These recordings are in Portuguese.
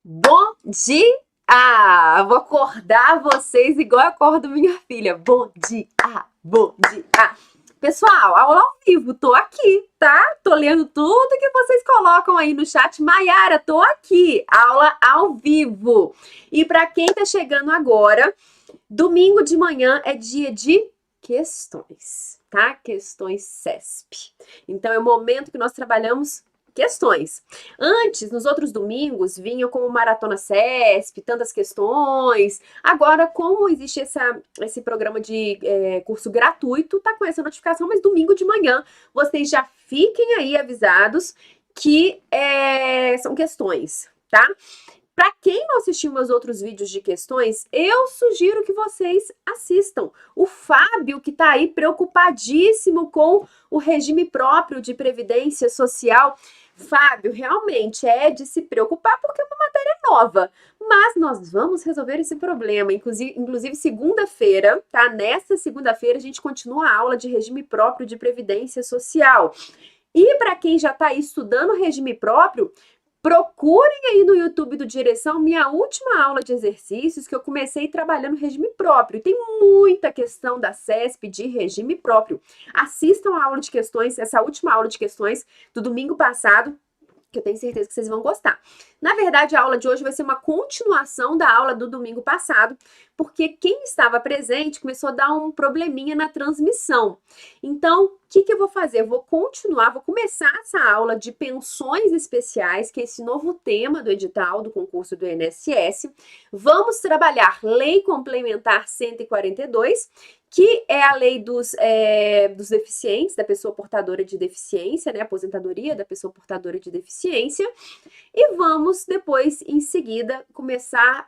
Bom dia! Vou acordar vocês igual eu acordo minha filha. Bom dia! Bom dia! Pessoal, aula ao vivo, tô aqui, tá? Tô lendo tudo que vocês colocam aí no chat. Maiara, tô aqui, aula ao vivo. E para quem tá chegando agora, domingo de manhã é dia de questões, tá? Questões CESP. Então é o momento que nós trabalhamos questões. Antes, nos outros domingos, vinham como Maratona CESP, tantas questões. Agora, como existe esse programa de curso gratuito, tá com essa notificação, mas domingo de manhã, vocês já fiquem aí avisados que são questões, tá? Para quem não assistiu meus outros vídeos de questões, eu sugiro que vocês assistam. O Fábio, que está aí preocupadíssimo com o regime próprio de previdência social. Fábio, realmente é de se preocupar porque é uma matéria nova, mas nós vamos resolver esse problema. Inclusive segunda-feira, tá? Nessa segunda-feira a gente continua a aula de regime próprio de previdência social. E para quem já está aí estudando regime próprio, procurem aí no YouTube do Direção minha última aula de exercícios que eu comecei trabalhando regime próprio. Tem muita questão da CESP de regime próprio. Assistam a aula de questões, essa última aula de questões do domingo passado, que eu tenho certeza que vocês vão gostar. Na verdade, a aula de hoje vai ser uma continuação da aula do domingo passado, porque quem estava presente começou a dar um probleminha na transmissão. Então, o que eu vou fazer? Eu vou começar essa aula de pensões especiais, que é esse novo tema do edital do concurso do INSS. Vamos trabalhar Lei Complementar 142, que é a lei dos deficientes, da pessoa portadora de deficiência, né? Aposentadoria da pessoa portadora de deficiência. E vamos depois, em seguida, começar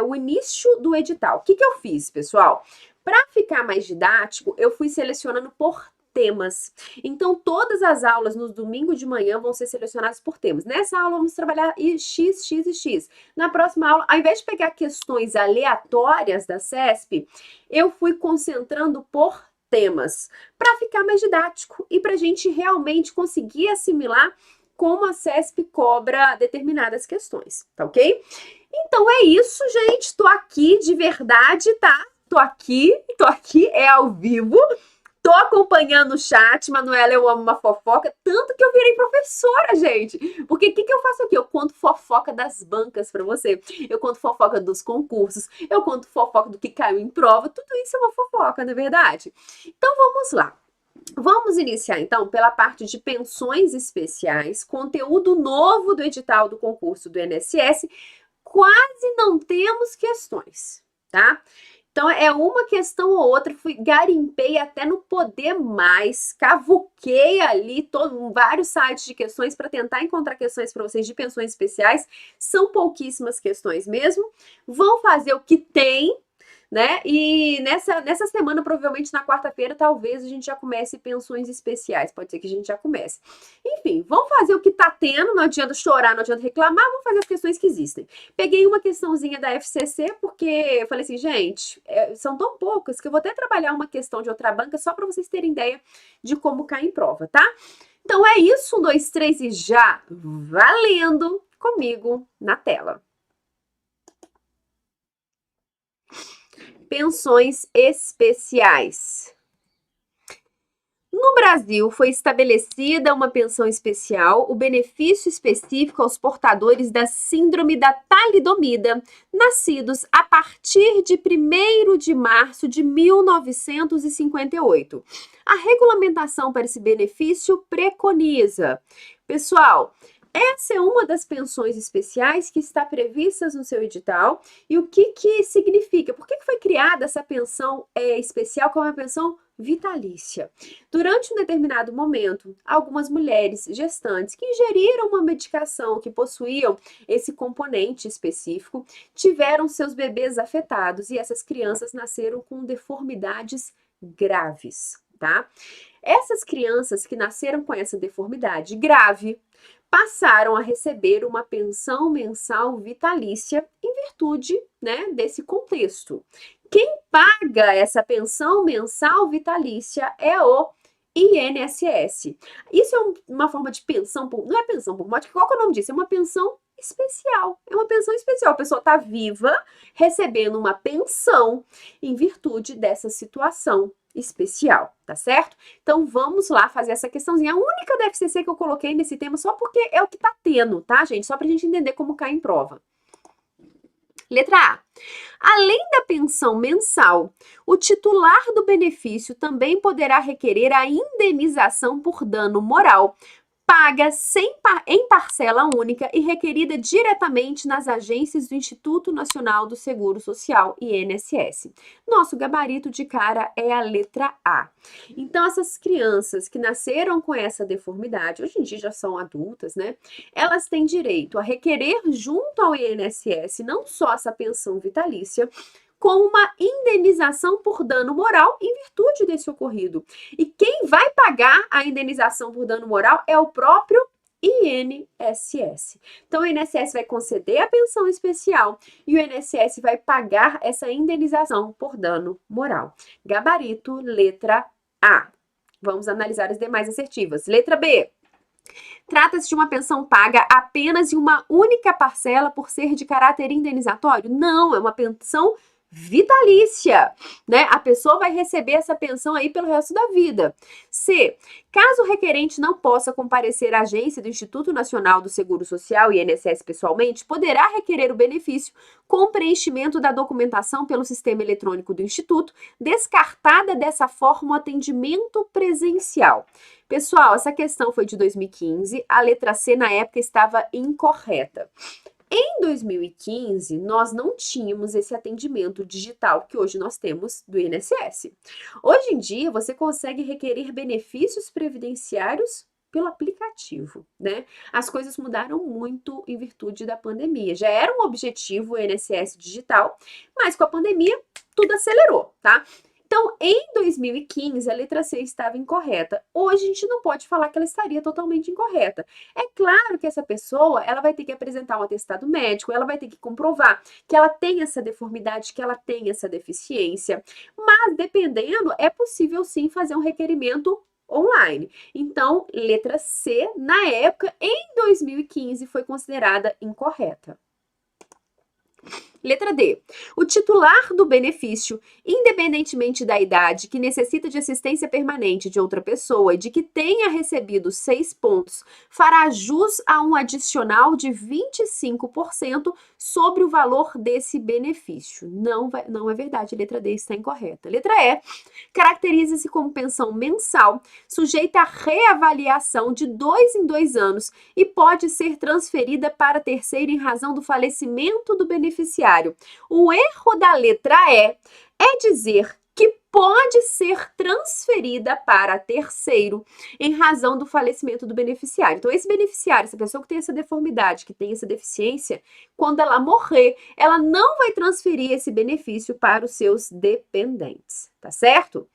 o início do edital. O que eu fiz, pessoal? Para ficar mais didático, eu fui selecionando por temas. Então, todas as aulas no domingo de manhã vão ser selecionadas por temas. Nessa aula, vamos trabalhar X, X e X. Na próxima aula, ao invés de pegar questões aleatórias da CESP, eu fui concentrando por temas, para ficar mais didático e para a gente realmente conseguir assimilar como a CESP cobra determinadas questões, tá ok? Então é isso, gente. Tô aqui de verdade, tá? Tô aqui, é ao vivo. Tô acompanhando o chat, Manuela, eu amo uma fofoca, tanto que eu virei professora, gente. Porque o que eu faço aqui? Eu conto fofoca das bancas pra você. Eu conto fofoca dos concursos, eu conto fofoca do que caiu em prova, tudo isso é uma fofoca, não é verdade? Então vamos lá. Vamos iniciar, então, pela parte de pensões especiais, conteúdo novo do edital do concurso do INSS. Quase não temos questões, tá? Então, é uma questão ou outra, garimpei até no Poder Mais, cavuquei ali vários sites de questões para tentar encontrar questões para vocês de pensões especiais. São pouquíssimas questões mesmo. Vão fazer o que tem, né? E nessa semana, provavelmente na quarta-feira, talvez a gente já comece pensões especiais. Pode ser que a gente já comece. Enfim, vamos fazer o que tá tendo, não adianta chorar, não adianta reclamar, vamos fazer as questões que existem. Peguei uma questãozinha da FCC, porque eu falei assim, gente, são tão poucas que eu vou até trabalhar uma questão de outra banca só para vocês terem ideia de como cai em prova, tá? Então é isso, 1, 2, 3 e já valendo comigo na tela. Pensões especiais. No Brasil, foi estabelecida uma pensão especial, o benefício específico aos portadores da síndrome da talidomida, nascidos a partir de 1º de março de 1958. A regulamentação para esse benefício preconiza. Pessoal, essa é uma das pensões especiais que está previstas no seu edital. E o que significa? Por que foi criada essa pensão especial como uma pensão vitalícia? Durante um determinado momento, algumas mulheres gestantes que ingeriram uma medicação que possuíam esse componente específico tiveram seus bebês afetados e essas crianças nasceram com deformidades graves, tá? Essas crianças que nasceram com essa deformidade grave passaram a receber uma pensão mensal vitalícia em virtude, né, desse contexto. Quem paga essa pensão mensal vitalícia é o INSS. Isso é uma forma de pensão, não é pensão por morte, qual que é o nome disso? É uma pensão especial. É uma pensão especial. A pessoa está viva, recebendo uma pensão em virtude dessa situação especial, tá certo? Então vamos lá fazer essa questãozinha. A única da FCC que eu coloquei nesse tema só porque é o que tá tendo, tá, gente? Só pra gente entender como cai em prova. Letra A. Além da pensão mensal, o titular do benefício também poderá requerer a indenização por dano moral, paga em parcela única e requerida diretamente nas agências do Instituto Nacional do Seguro Social, INSS. Nosso gabarito de cara é a letra A. Então, essas crianças que nasceram com essa deformidade, hoje em dia já são adultas, né? Elas têm direito a requerer junto ao INSS não só essa pensão vitalícia, com uma indenização por dano moral em virtude desse ocorrido. E quem vai pagar a indenização por dano moral é o próprio INSS. Então, o INSS vai conceder a pensão especial e o INSS vai pagar essa indenização por dano moral. Gabarito, letra A. Vamos analisar as demais assertivas. Letra B. Trata-se de uma pensão paga apenas em uma única parcela por ser de caráter indenizatório? Não, é uma pensão vitalícia, né? A pessoa vai receber essa pensão aí pelo resto da vida. C. Caso o requerente não possa comparecer à agência do Instituto Nacional do Seguro Social, INSS, pessoalmente, poderá requerer o benefício com preenchimento da documentação pelo sistema eletrônico do Instituto, descartada dessa forma o atendimento presencial. Pessoal, essa questão foi de 2015, a letra C na época estava incorreta. Em 2015, nós não tínhamos esse atendimento digital que hoje nós temos do INSS. Hoje em dia, você consegue requerer benefícios previdenciários pelo aplicativo, né? As coisas mudaram muito em virtude da pandemia. Já era um objetivo o INSS digital, mas com a pandemia tudo acelerou, tá? Então, em 2015, a letra C estava incorreta. Hoje, a gente não pode falar que ela estaria totalmente incorreta. É claro que essa pessoa, ela vai ter que apresentar um atestado médico, ela vai ter que comprovar que ela tem essa deformidade, que ela tem essa deficiência. Mas, dependendo, é possível sim fazer um requerimento online. Então, letra C, na época, em 2015, foi considerada incorreta. Letra D. O titular do benefício, independentemente da idade, que necessita de assistência permanente de outra pessoa e de que tenha recebido 6 pontos, fará jus a um adicional de 25% sobre o valor desse benefício. Não é verdade, letra D está incorreta. Letra E. Caracteriza-se como pensão mensal, sujeita a reavaliação de 2 em 2 anos e pode ser transferida para terceiro em razão do falecimento do beneficiário. O erro da letra E é dizer que pode ser transferida para terceiro em razão do falecimento do beneficiário. Então, esse beneficiário, essa pessoa que tem essa deformidade, que tem essa deficiência, quando ela morrer, ela não vai transferir esse benefício para os seus dependentes, tá certo?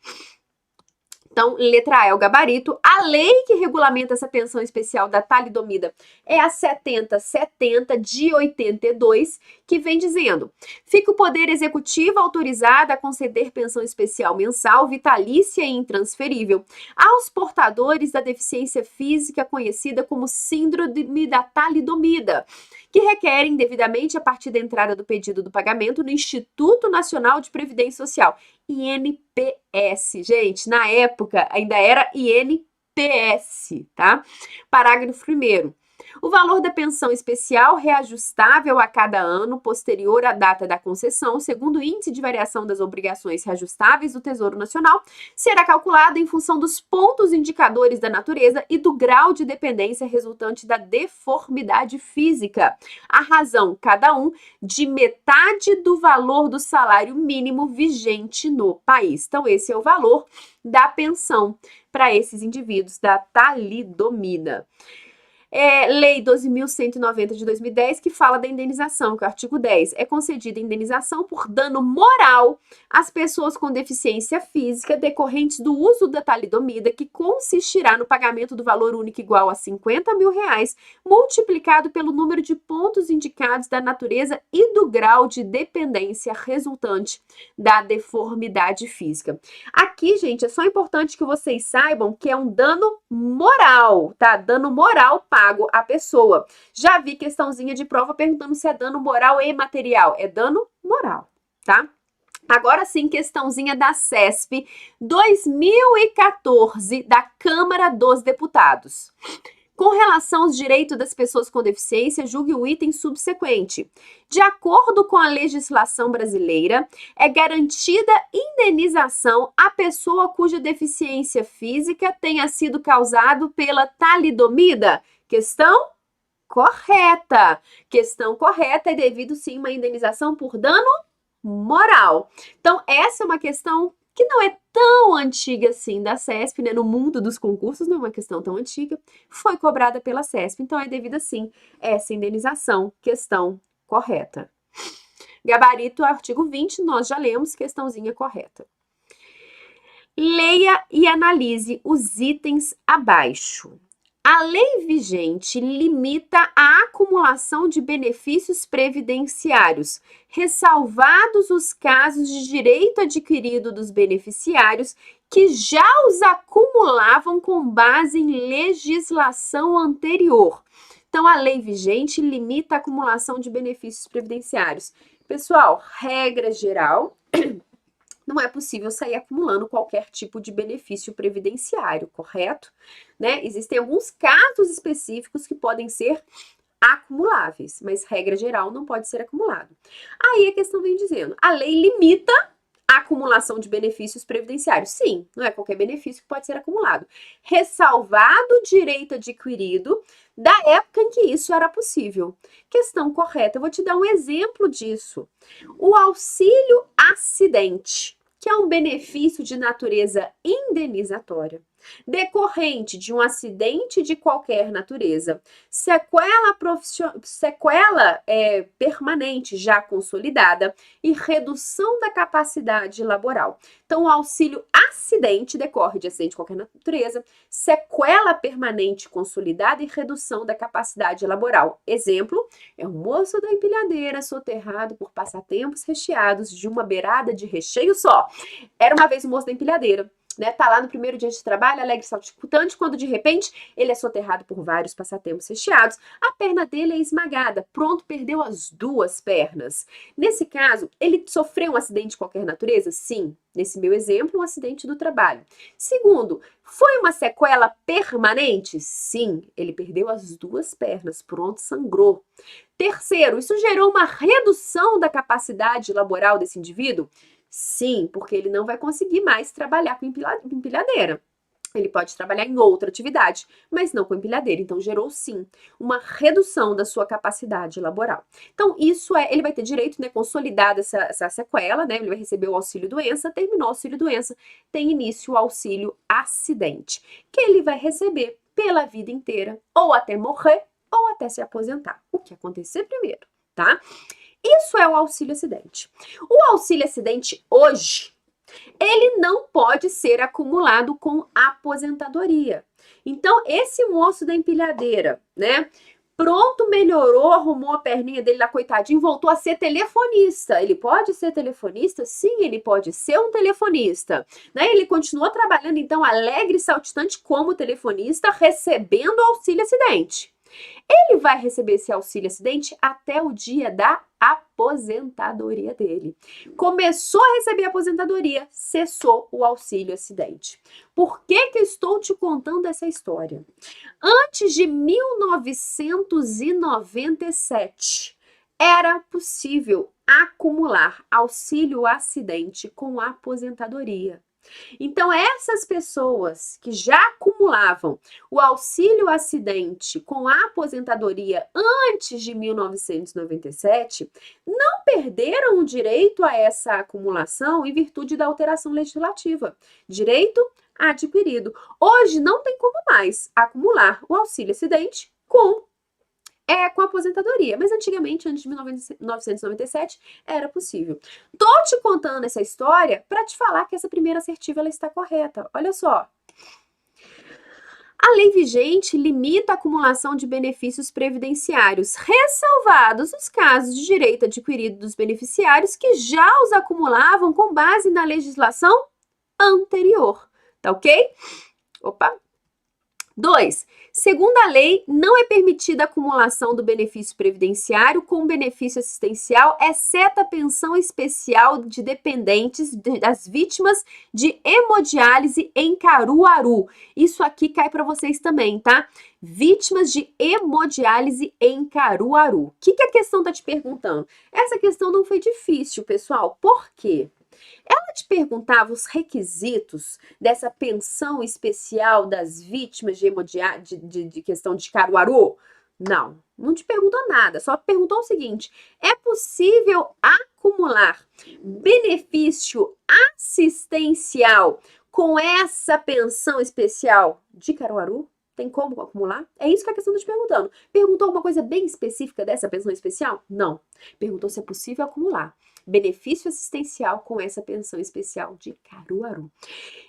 Então, letra A é o gabarito. A lei que regulamenta essa pensão especial da talidomida é a 7070 de 82, que vem dizendo: fica o Poder Executivo autorizado a conceder pensão especial mensal, vitalícia e intransferível aos portadores da deficiência física conhecida como síndrome da talidomida, que requerem devidamente a partir da entrada do pedido do pagamento no Instituto Nacional de Previdência Social, INPS. Gente, na época ainda era INPS, tá? Parágrafo 1º. O valor da pensão especial reajustável a cada ano posterior à data da concessão, segundo o índice de variação das obrigações reajustáveis do Tesouro Nacional, será calculado em função dos pontos indicadores da natureza e do grau de dependência resultante da deformidade física. A razão, cada um, de metade do valor do salário mínimo vigente no país. Então, esse é o valor da pensão para esses indivíduos da talidomida. Lei 12.190 de 2010, que fala da indenização, que é o artigo 10. É concedida indenização por dano moral às pessoas com deficiência física decorrentes do uso da talidomida, que consistirá no pagamento do valor único igual a R$50 mil, multiplicado pelo número de pontos indicados da natureza e do grau de dependência resultante da deformidade física. Aqui, gente, é só importante que vocês saibam que é um dano moral, tá? Dano moral para pago à pessoa. Já vi questãozinha de prova perguntando se é dano moral e material. É dano moral, tá? Agora sim, questãozinha da CESP 2014, da Câmara dos Deputados. Com relação aos direitos das pessoas com deficiência, julgue o item subsequente. De acordo com a legislação brasileira, é garantida indenização à pessoa cuja deficiência física tenha sido causado pela talidomida? Questão correta. Questão correta, é devido sim uma indenização por dano moral. Então, essa é uma questão que não é tão antiga assim da CESP, né? No mundo dos concursos, não é uma questão tão antiga, foi cobrada pela CESP, então é devida sim essa indenização, questão correta. Gabarito, artigo 20, nós já lemos, questãozinha correta. Leia e analise os itens abaixo. A lei vigente limita a acumulação de benefícios previdenciários, ressalvados os casos de direito adquirido dos beneficiários que já os acumulavam com base em legislação anterior. Então, a lei vigente limita a acumulação de benefícios previdenciários. Pessoal, regra geral, não é possível sair acumulando qualquer tipo de benefício previdenciário, correto? Né? Existem alguns casos específicos que podem ser acumuláveis, mas regra geral não pode ser acumulado. Aí a questão vem dizendo, a lei limita a acumulação de benefícios previdenciários. Sim, não é qualquer benefício que pode ser acumulado. Ressalvado o direito adquirido da época em que isso era possível. Questão correta, eu vou te dar um exemplo disso. O auxílio acidente, que é um benefício de natureza indenizatória, decorrente de um acidente de qualquer natureza, sequela permanente já consolidada e redução da capacidade laboral. Então, o auxílio acidente decorre de acidente de qualquer natureza, sequela permanente consolidada e redução da capacidade laboral. Exemplo, é um moço da empilhadeira soterrado por passatempos recheados de uma beirada de recheio só. Era uma vez um moço da empilhadeira, né? Tá lá no primeiro dia de trabalho, alegre e saltitante, quando de repente ele é soterrado por vários passatempos recheados, a perna dele é esmagada, pronto, perdeu as duas pernas. Nesse caso, ele sofreu um acidente de qualquer natureza? Sim. Nesse meu exemplo, um acidente do trabalho. Segundo, foi uma sequela permanente? Sim, ele perdeu as duas pernas, pronto, sangrou. Terceiro, isso gerou uma redução da capacidade laboral desse indivíduo? Sim, porque ele não vai conseguir mais trabalhar com empilhadeira. Ele pode trabalhar em outra atividade, mas não com empilhadeira. Então, gerou sim uma redução da sua capacidade laboral. Então, isso ele vai ter direito, né, consolidada essa sequela, né? Ele vai receber o auxílio-doença, terminou o auxílio-doença, tem início o auxílio-acidente, que ele vai receber pela vida inteira, ou até morrer, ou até se aposentar. O que acontecer primeiro, tá? Isso é o auxílio-acidente. O auxílio-acidente hoje, ele não pode ser acumulado com aposentadoria. Então, esse moço da empilhadeira, né? Pronto, melhorou, arrumou a perninha dele lá, coitadinho, voltou a ser telefonista. Ele pode ser telefonista? Sim, ele pode ser um telefonista. Né? Ele continuou trabalhando, então, alegre e saltitante como telefonista, recebendo auxílio-acidente. Ele vai receber esse auxílio-acidente até o dia da aposentadoria dele. Começou a receber a aposentadoria, cessou o auxílio-acidente. Por que eu estou te contando essa história? Antes de 1997, era possível acumular auxílio-acidente com aposentadoria. Então, essas pessoas que já acumulavam o auxílio-acidente com a aposentadoria antes de 1997, não perderam o direito a essa acumulação em virtude da alteração legislativa. Direito adquirido. Hoje não tem como mais acumular o auxílio-acidente com a aposentadoria, mas antigamente, antes de 1997, era possível. Tô te contando essa história para te falar que essa primeira assertiva ela está correta. Olha só. A lei vigente limita a acumulação de benefícios previdenciários, ressalvados os casos de direito adquirido dos beneficiários que já os acumulavam com base na legislação anterior. Tá ok? Opa! 2. Segundo a lei, não é permitida a acumulação do benefício previdenciário com benefício assistencial, exceto a pensão especial de dependentes das vítimas de hemodiálise em Caruaru. Isso aqui cai para vocês também, tá? Vítimas de hemodiálise em Caruaru. O que a questão está te perguntando? Essa questão não foi difícil, pessoal. Por quê? Ela te perguntava os requisitos dessa pensão especial das vítimas de hemodiálise, de questão de Caruaru? Não te perguntou nada, só perguntou o seguinte: é possível acumular benefício assistencial com essa pensão especial de Caruaru? Tem como acumular? É isso que a questão está te perguntando. Perguntou alguma coisa bem específica dessa pensão especial? Não. Perguntou se é possível acumular benefício assistencial com essa pensão especial de Caruaru.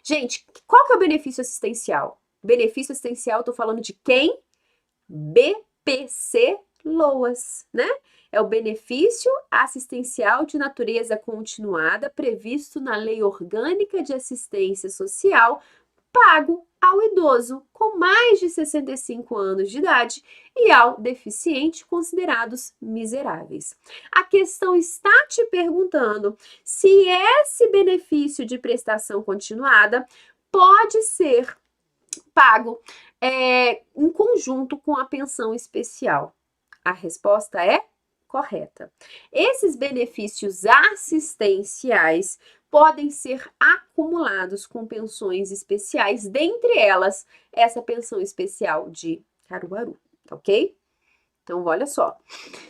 Gente, qual que é o benefício assistencial? Benefício assistencial, tô falando de quem? BPC Loas, né? É o benefício assistencial de natureza continuada previsto na Lei Orgânica de Assistência Social, pago ao idoso com mais de 65 anos de idade e ao deficiente considerados miseráveis. A questão está te perguntando se esse benefício de prestação continuada pode ser pago em conjunto com a pensão especial. A resposta é correta. Esses benefícios assistenciais podem ser acumulados com pensões especiais, dentre elas, essa pensão especial de Caruaru, ok? Então, olha só.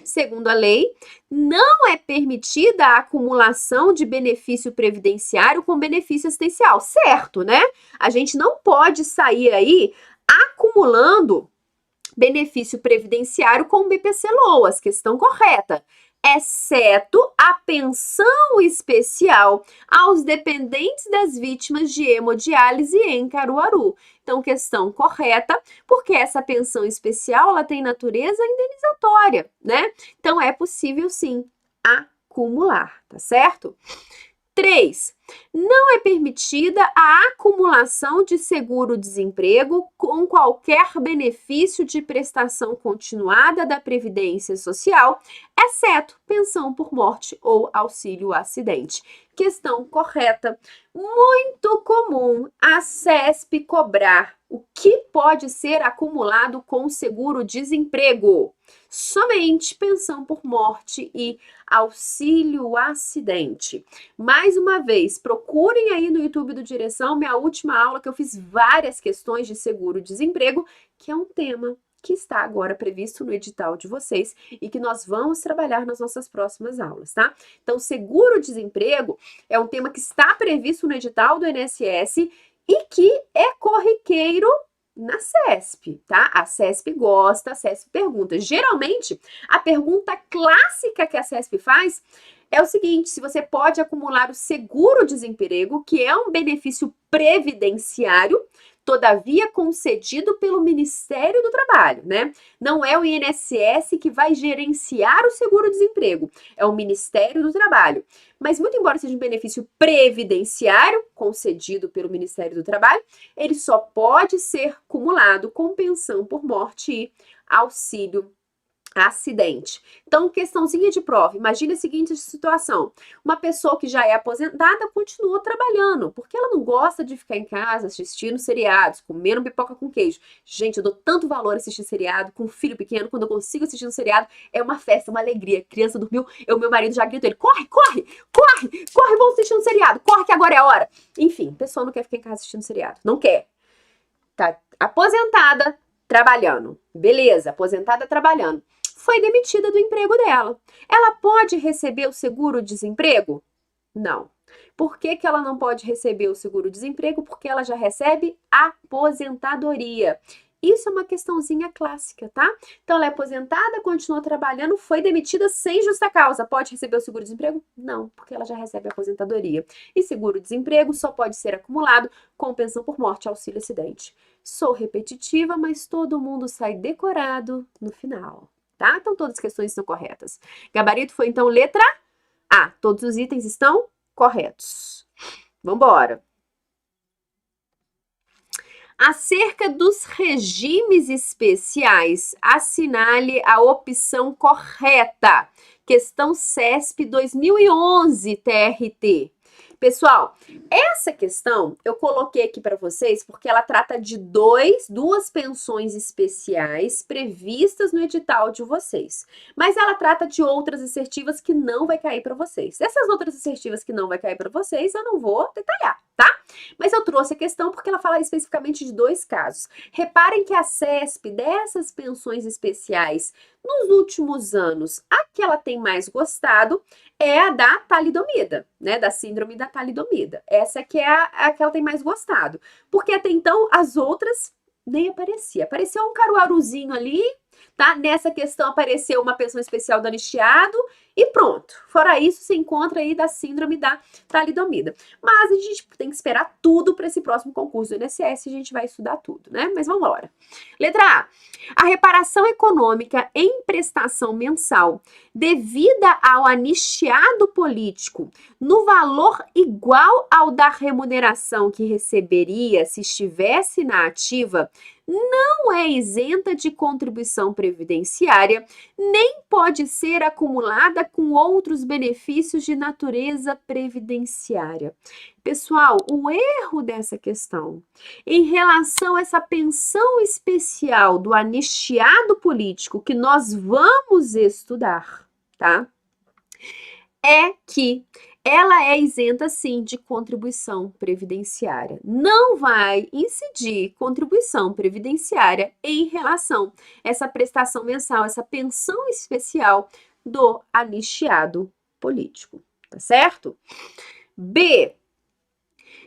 Segundo a lei, não é permitida a acumulação de benefício previdenciário com benefício assistencial, certo, né? A gente não pode sair aí acumulando benefício previdenciário com BPC-LOAS, questão correta, exceto a pensão especial aos dependentes das vítimas de hemodiálise em Caruaru. Então, questão correta, porque essa pensão especial, ela tem natureza indenizatória, né? Então, é possível, sim, acumular, tá certo? 3. Não é permitida a acumulação de seguro-desemprego com qualquer benefício de prestação continuada da Previdência Social, exceto pensão por morte ou auxílio-acidente. Questão correta. Muito comum a CESP cobrar o que pode ser acumulado com seguro-desemprego. Somente pensão por morte e auxílio-acidente. Mais uma vez, procurem aí no YouTube do Direção minha última aula que eu fiz várias questões de seguro-desemprego, que é um tema que está agora previsto no edital de vocês e que nós vamos trabalhar nas nossas próximas aulas, tá? Então, seguro-desemprego é um tema que está previsto no edital do INSS e que é corriqueiro na CESP, tá? A CESP gosta, a CESP pergunta. Geralmente, a pergunta clássica que a CESP faz é o seguinte: se você pode acumular o seguro-desemprego, que é um benefício previdenciário, todavia concedido pelo Ministério do Trabalho, né? Não é o INSS que vai gerenciar o seguro-desemprego, é o Ministério do Trabalho. Mas, muito embora seja um benefício previdenciário concedido pelo Ministério do Trabalho, ele só pode ser acumulado com pensão por morte e auxílio acidente. Então, questãozinha de prova. Imagine a seguinte situação: uma pessoa que já é aposentada continua trabalhando, porque ela não gosta de ficar em casa assistindo seriados, comendo pipoca com queijo. Gente, eu dou tanto valor a assistir seriado com um filho pequeno. Quando eu consigo assistir um seriado, é uma festa, uma alegria. A criança dormiu, meu marido já grita ele: corre, corre, corre, corre, vamos assistir um seriado, corre que agora é a hora. Enfim, a pessoa não quer ficar em casa assistindo seriado, não quer. Tá aposentada, trabalhando. Beleza, aposentada, trabalhando. Foi demitida do emprego dela. Ela pode receber o seguro-desemprego? Não. Por que ela não pode receber o seguro-desemprego? Porque ela já recebe aposentadoria. Isso é uma questãozinha clássica, tá? Então, ela é aposentada, continuou trabalhando, foi demitida sem justa causa. Pode receber o seguro-desemprego? Não, porque ela já recebe a aposentadoria. E seguro-desemprego só pode ser acumulado com pensão por morte, auxílio-acidente. Sou repetitiva, mas todo mundo sai decorado no final. Tá? Então, todas as questões estão corretas. Gabarito foi, então, letra A. Todos os itens estão corretos. Vamos embora. Acerca dos regimes especiais, assinale a opção correta. Questão CESP 2011, TRT. Pessoal, essa questão eu coloquei aqui para vocês porque ela trata de duas pensões especiais previstas no edital de vocês. Mas ela trata de outras assertivas que não vai cair para vocês. Essas outras assertivas que não vai cair para vocês, eu não vou detalhar, tá? Mas eu trouxe a questão porque ela fala especificamente de 2 casos. Reparem que a CESP dessas pensões especiais, nos últimos anos, a que ela tem mais gostado é a da talidomida, né? Da síndrome da talidomida. Essa que é a que ela tem mais gostado. Porque até então as outras nem aparecia. Apareceu um caruaruzinho ali, tá? Nessa questão apareceu uma pensão especial do anistiado e pronto. Fora isso, se encontra aí da síndrome da talidomida. Mas a gente tem que esperar tudo para esse próximo concurso do INSS, a gente vai estudar tudo, né? Mas vamos embora. Letra A. A reparação econômica em prestação mensal devida ao anistiado político no valor igual ao da remuneração que receberia se estivesse na ativa não é isenta de contribuição previdenciária, nem pode ser acumulada com outros benefícios de natureza previdenciária. Pessoal, o erro dessa questão em relação a essa pensão especial do anistiado político que nós vamos estudar, tá? É que ela é isenta, sim, de contribuição previdenciária. Não vai incidir contribuição previdenciária em relação a essa prestação mensal, essa pensão especial do anistiado político, tá certo? B.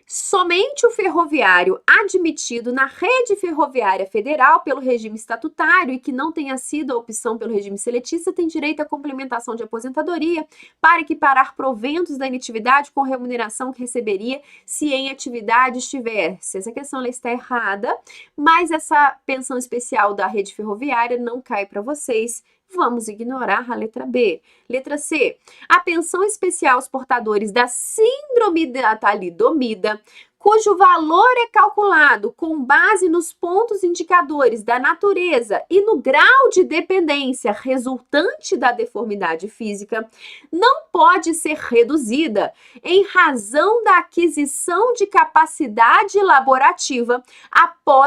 Somente o ferroviário admitido na rede ferroviária federal pelo regime estatutário e que não tenha sido a opção pelo regime seletista tem direito à complementação de aposentadoria para equiparar proventos da inatividade com remuneração que receberia se em atividade estivesse. Essa questão ela está errada, mas essa pensão especial da rede ferroviária não cai para vocês. Vamos ignorar a letra B. Letra C. A pensão especial aos portadores da síndrome da talidomida, cujo valor é calculado com base nos pontos indicadores da natureza e no grau de dependência resultante da deformidade física, não pode ser reduzida em razão da aquisição de capacidade laborativa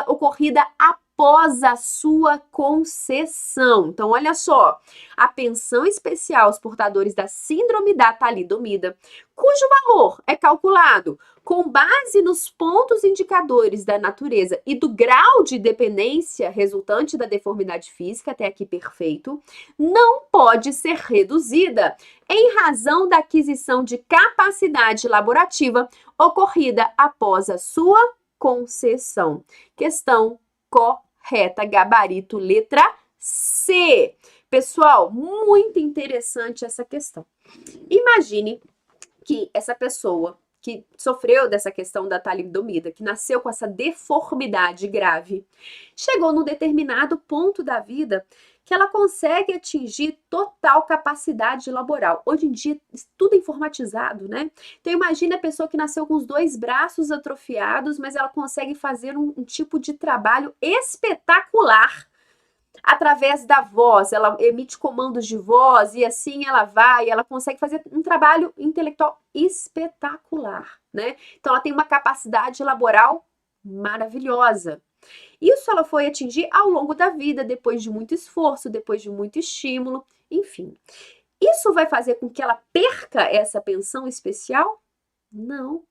ocorrida após a sua concessão. Então, olha só, a pensão especial aos portadores da síndrome da talidomida, cujo valor é calculado com base nos pontos indicadores da natureza e do grau de dependência resultante da deformidade física, até aqui perfeito, não pode ser reduzida em razão da aquisição de capacidade laborativa ocorrida após a sua concessão. Questão correta, gabarito letra C. Pessoal, muito interessante essa questão. Imagine que essa pessoa que sofreu dessa questão da talidomida, que nasceu com essa deformidade grave, chegou num determinado ponto da vida que ela consegue atingir total capacidade laboral. Hoje em dia, tudo é informatizado, né? Então, imagina a pessoa que nasceu com os 2 braços atrofiados, mas ela consegue fazer um tipo de trabalho espetacular através da voz. Ela emite comandos de voz e assim ela consegue fazer um trabalho intelectual espetacular, né? Então, ela tem uma capacidade laboral maravilhosa. Isso ela foi atingir ao longo da vida, depois de muito esforço, depois de muito estímulo, enfim. Isso vai fazer com que ela perca essa pensão especial? Não.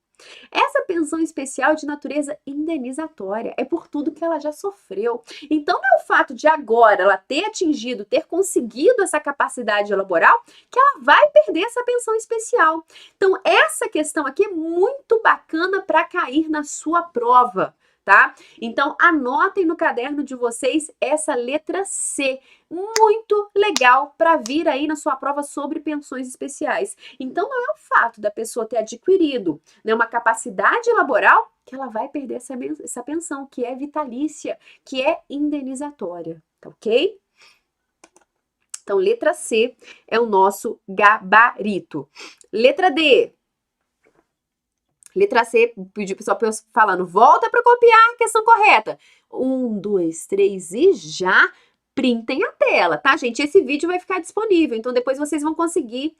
Essa pensão especial é de natureza indenizatória, é por tudo que ela já sofreu. Então, não é o fato de agora ela ter atingido, ter conseguido essa capacidade laboral, que ela vai perder essa pensão especial. Então, essa questão aqui é muito bacana para cair na sua prova, tá? Então, anotem no caderno de vocês essa letra C, muito legal para vir aí na sua prova sobre pensões especiais. Então, não é o fato da pessoa ter adquirido, né, uma capacidade laboral que ela vai perder essa pensão, que é vitalícia, que é indenizatória, tá ok? Então, letra C é o nosso gabarito. Letra D. Letra C, pedi o pessoal falando, volta para copiar a questão correta. 1, 2, 3 e já printem a tela, tá, gente? Esse vídeo vai ficar disponível, então depois vocês vão conseguir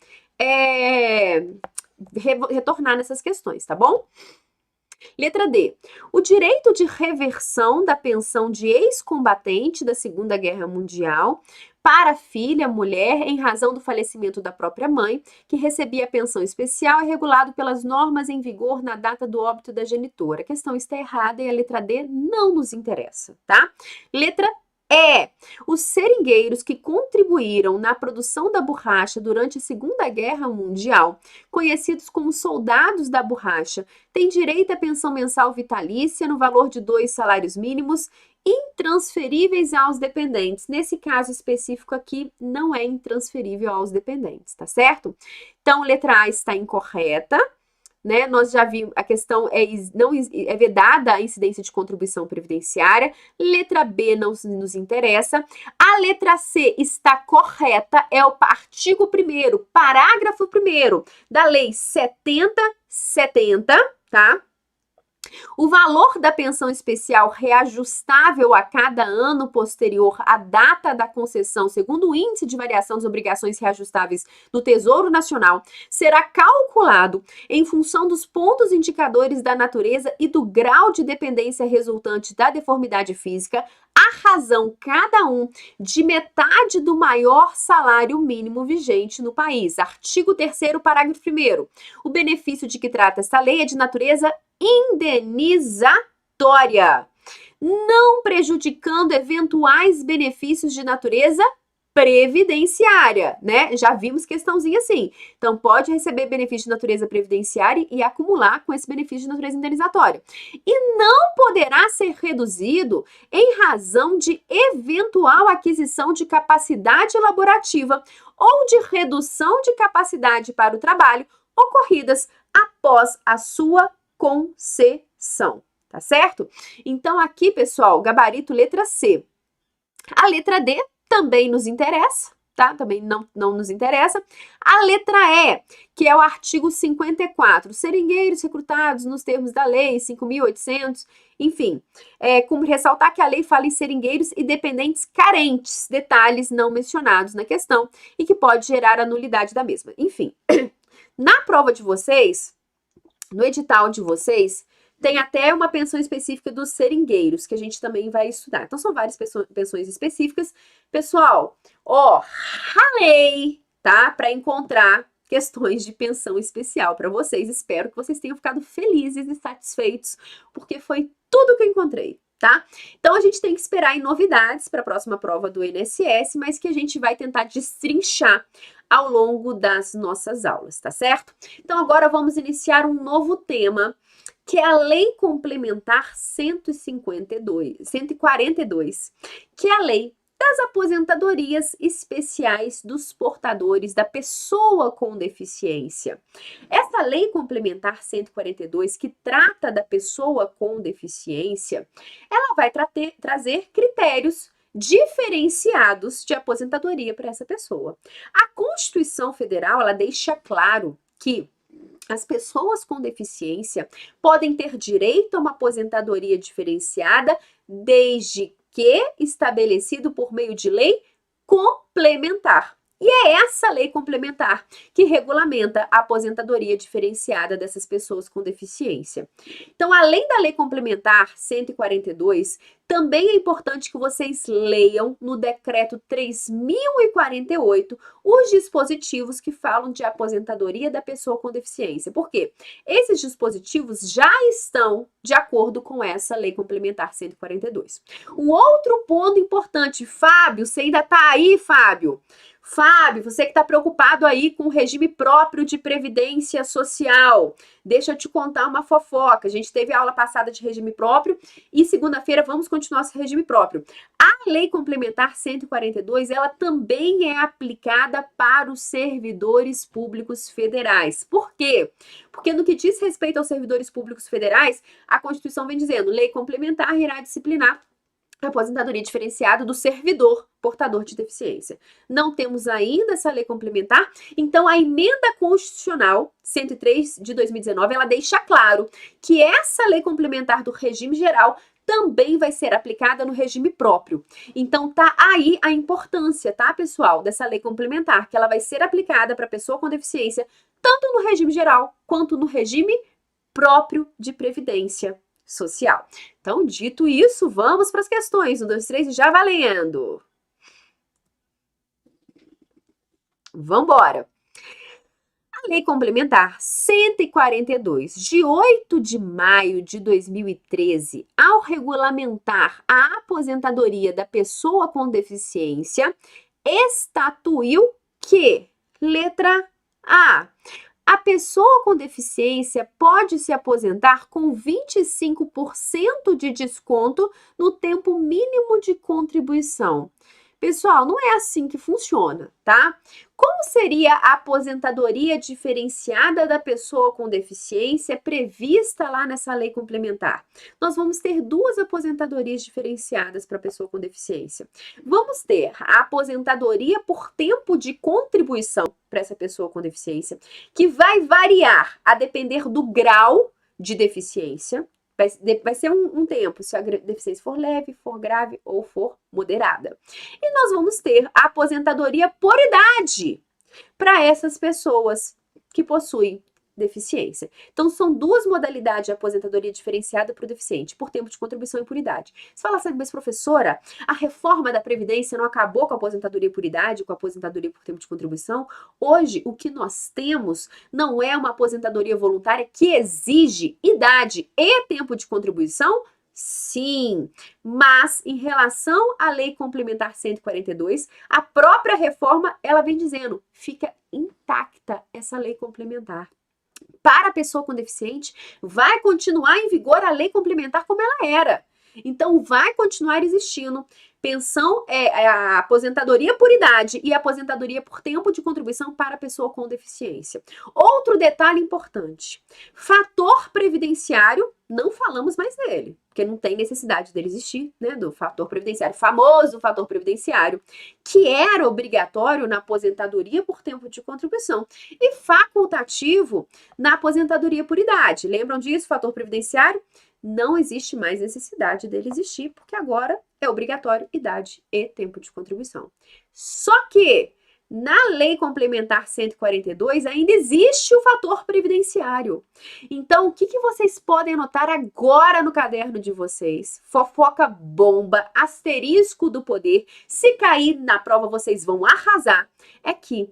retornar nessas questões, tá bom? Letra D. O direito de reversão da pensão de ex-combatente da Segunda Guerra Mundial para filha, mulher, em razão do falecimento da própria mãe, que recebia a pensão especial, é regulado pelas normas em vigor na data do óbito da genitora. A questão está errada e a letra D não nos interessa, tá? Letra E. Os seringueiros que contribuíram na produção da borracha durante a Segunda Guerra Mundial, conhecidos como soldados da borracha, têm direito à pensão mensal vitalícia no valor de 2 salários mínimos, intransferíveis aos dependentes. Nesse caso específico aqui, não é intransferível aos dependentes, tá certo? Então, letra A está incorreta, né? Nós já vimos, a questão é vedada a incidência de contribuição previdenciária. Letra B não nos interessa. A letra C está correta, é o artigo 1º, parágrafo 1º da Lei 7070, tá? O valor da pensão especial reajustável a cada ano posterior à data da concessão, segundo o índice de variação das obrigações reajustáveis do Tesouro Nacional, será calculado em função dos pontos indicadores da natureza e do grau de dependência resultante da deformidade física, a razão cada um de metade do maior salário mínimo vigente no país. Artigo 3º, parágrafo 1º. O benefício de que trata esta lei é de natureza indenizatória, não prejudicando eventuais benefícios de natureza previdenciária, né? Já vimos questãozinha assim. Então, pode receber benefício de natureza previdenciária e acumular com esse benefício de natureza indenizatória. E não poderá ser reduzido em razão de eventual aquisição de capacidade laborativa ou de redução de capacidade para o trabalho ocorridas após a sua concessão, tá certo? Então, aqui, pessoal, gabarito letra C. A letra D também nos interessa, tá? Também não nos interessa. A letra E, que é o artigo 54, seringueiros recrutados nos termos da lei 5.800, enfim, como ressaltar que a lei fala em seringueiros e dependentes carentes, detalhes não mencionados na questão e que pode gerar a nulidade da mesma. Enfim, na prova de vocês, no edital de vocês, tem até uma pensão específica dos seringueiros, que a gente também vai estudar. Então, são várias pensões específicas. Pessoal, ralei, tá? Para encontrar questões de pensão especial para vocês. Espero que vocês tenham ficado felizes e satisfeitos, porque foi tudo que eu encontrei, tá? Então, a gente tem que esperar em novidades para a próxima prova do INSS, mas que a gente vai tentar destrinchar ao longo das nossas aulas, tá certo? Então, agora vamos iniciar um novo tema, que é a Lei Complementar 142, que é a lei das aposentadorias especiais dos portadores da pessoa com deficiência. Essa Lei Complementar 142, que trata da pessoa com deficiência, ela vai trazer critérios diferenciados de aposentadoria para essa pessoa. A Constituição Federal, ela deixa claro que as pessoas com deficiência podem ter direito a uma aposentadoria diferenciada desde que estabelecido por meio de lei complementar. E é essa lei complementar que regulamenta a aposentadoria diferenciada dessas pessoas com deficiência. Então, além da lei complementar 142, também é importante que vocês leiam no decreto 3048 os dispositivos que falam de aposentadoria da pessoa com deficiência. Por quê? Esses dispositivos já estão de acordo com essa lei complementar 142. Um outro ponto importante, Fábio, você ainda tá aí, Fábio? Fábio, você que está preocupado aí com o regime próprio de previdência social, deixa eu te contar uma fofoca. A gente teve a aula passada de regime próprio e segunda-feira vamos continuar esse regime próprio. A Lei Complementar 142, ela também é aplicada para os servidores públicos federais. Por quê? Porque no que diz respeito aos servidores públicos federais, a Constituição vem dizendo, lei complementar irá disciplinar aposentadoria diferenciada do servidor portador de deficiência. Não temos ainda essa lei complementar, então a emenda constitucional 103 de 2019, ela deixa claro que essa lei complementar do regime geral também vai ser aplicada no regime próprio. Então tá aí a importância, tá, pessoal, dessa lei complementar, que ela vai ser aplicada para pessoa com deficiência, tanto no regime geral quanto no regime próprio de previdência social. Então, dito isso, vamos para as questões. 1, 2, 3 e já valendo. Vambora. A Lei Complementar 142, de 8 de maio de 2013, ao regulamentar a aposentadoria da pessoa com deficiência, estatuiu que, letra A, a pessoa com deficiência pode se aposentar com 25% de desconto no tempo mínimo de contribuição. Pessoal, não é assim que funciona, tá? Como seria a aposentadoria diferenciada da pessoa com deficiência prevista lá nessa lei complementar? Nós vamos ter duas aposentadorias diferenciadas para a pessoa com deficiência. Vamos ter a aposentadoria por tempo de contribuição para essa pessoa com deficiência, que vai variar a depender do grau de deficiência. Vai ser um tempo, se a deficiência for leve, for grave ou for moderada. E nós vamos ter a aposentadoria por idade para essas pessoas que possuem deficiência. Então, são duas modalidades de aposentadoria diferenciada para o deficiente, por tempo de contribuição e por idade. Você fala assim, mas professora, a reforma da Previdência não acabou com a aposentadoria por idade, com a aposentadoria por tempo de contribuição? Hoje, o que nós temos não é uma aposentadoria voluntária que exige idade e tempo de contribuição? Sim, mas em relação à Lei Complementar 142, a própria reforma, ela vem dizendo, fica intacta essa lei complementar. Para a pessoa com deficiente, vai continuar em vigor a lei complementar como ela era. Então, vai continuar existindo pensão, a aposentadoria por idade e a aposentadoria por tempo de contribuição para a pessoa com deficiência. Outro detalhe importante, fator previdenciário, não falamos mais dele, porque não tem necessidade dele existir, né, do fator previdenciário, famoso fator previdenciário, que era obrigatório na aposentadoria por tempo de contribuição e facultativo na aposentadoria por idade. Lembram disso, fator previdenciário? Não existe mais necessidade dele existir, porque agora é obrigatório idade e tempo de contribuição. Só que na Lei Complementar 142 ainda existe o fator previdenciário. Então, o que vocês podem anotar agora no caderno de vocês? Fofoca bomba, asterisco do poder. Se cair na prova, vocês vão arrasar. É que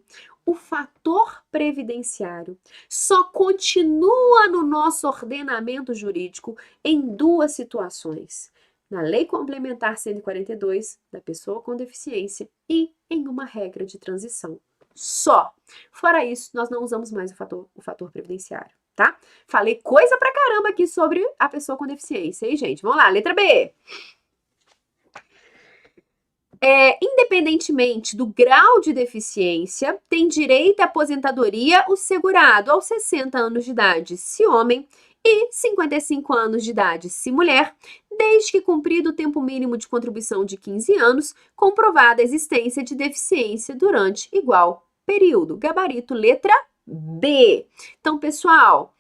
o fator previdenciário só continua no nosso ordenamento jurídico em duas situações. Na Lei Complementar 142, da pessoa com deficiência, e em uma regra de transição. Só. Fora isso, nós não usamos mais o fator previdenciário, tá? Falei coisa pra caramba aqui sobre a pessoa com deficiência, hein, gente? Vamos lá, letra B. Independentemente do grau de deficiência, tem direito à aposentadoria o segurado aos 60 anos de idade, se homem, e 55 anos de idade, se mulher, desde que cumprido o tempo mínimo de contribuição de 15 anos, comprovada a existência de deficiência durante igual período. Gabarito, letra B. Então, pessoal,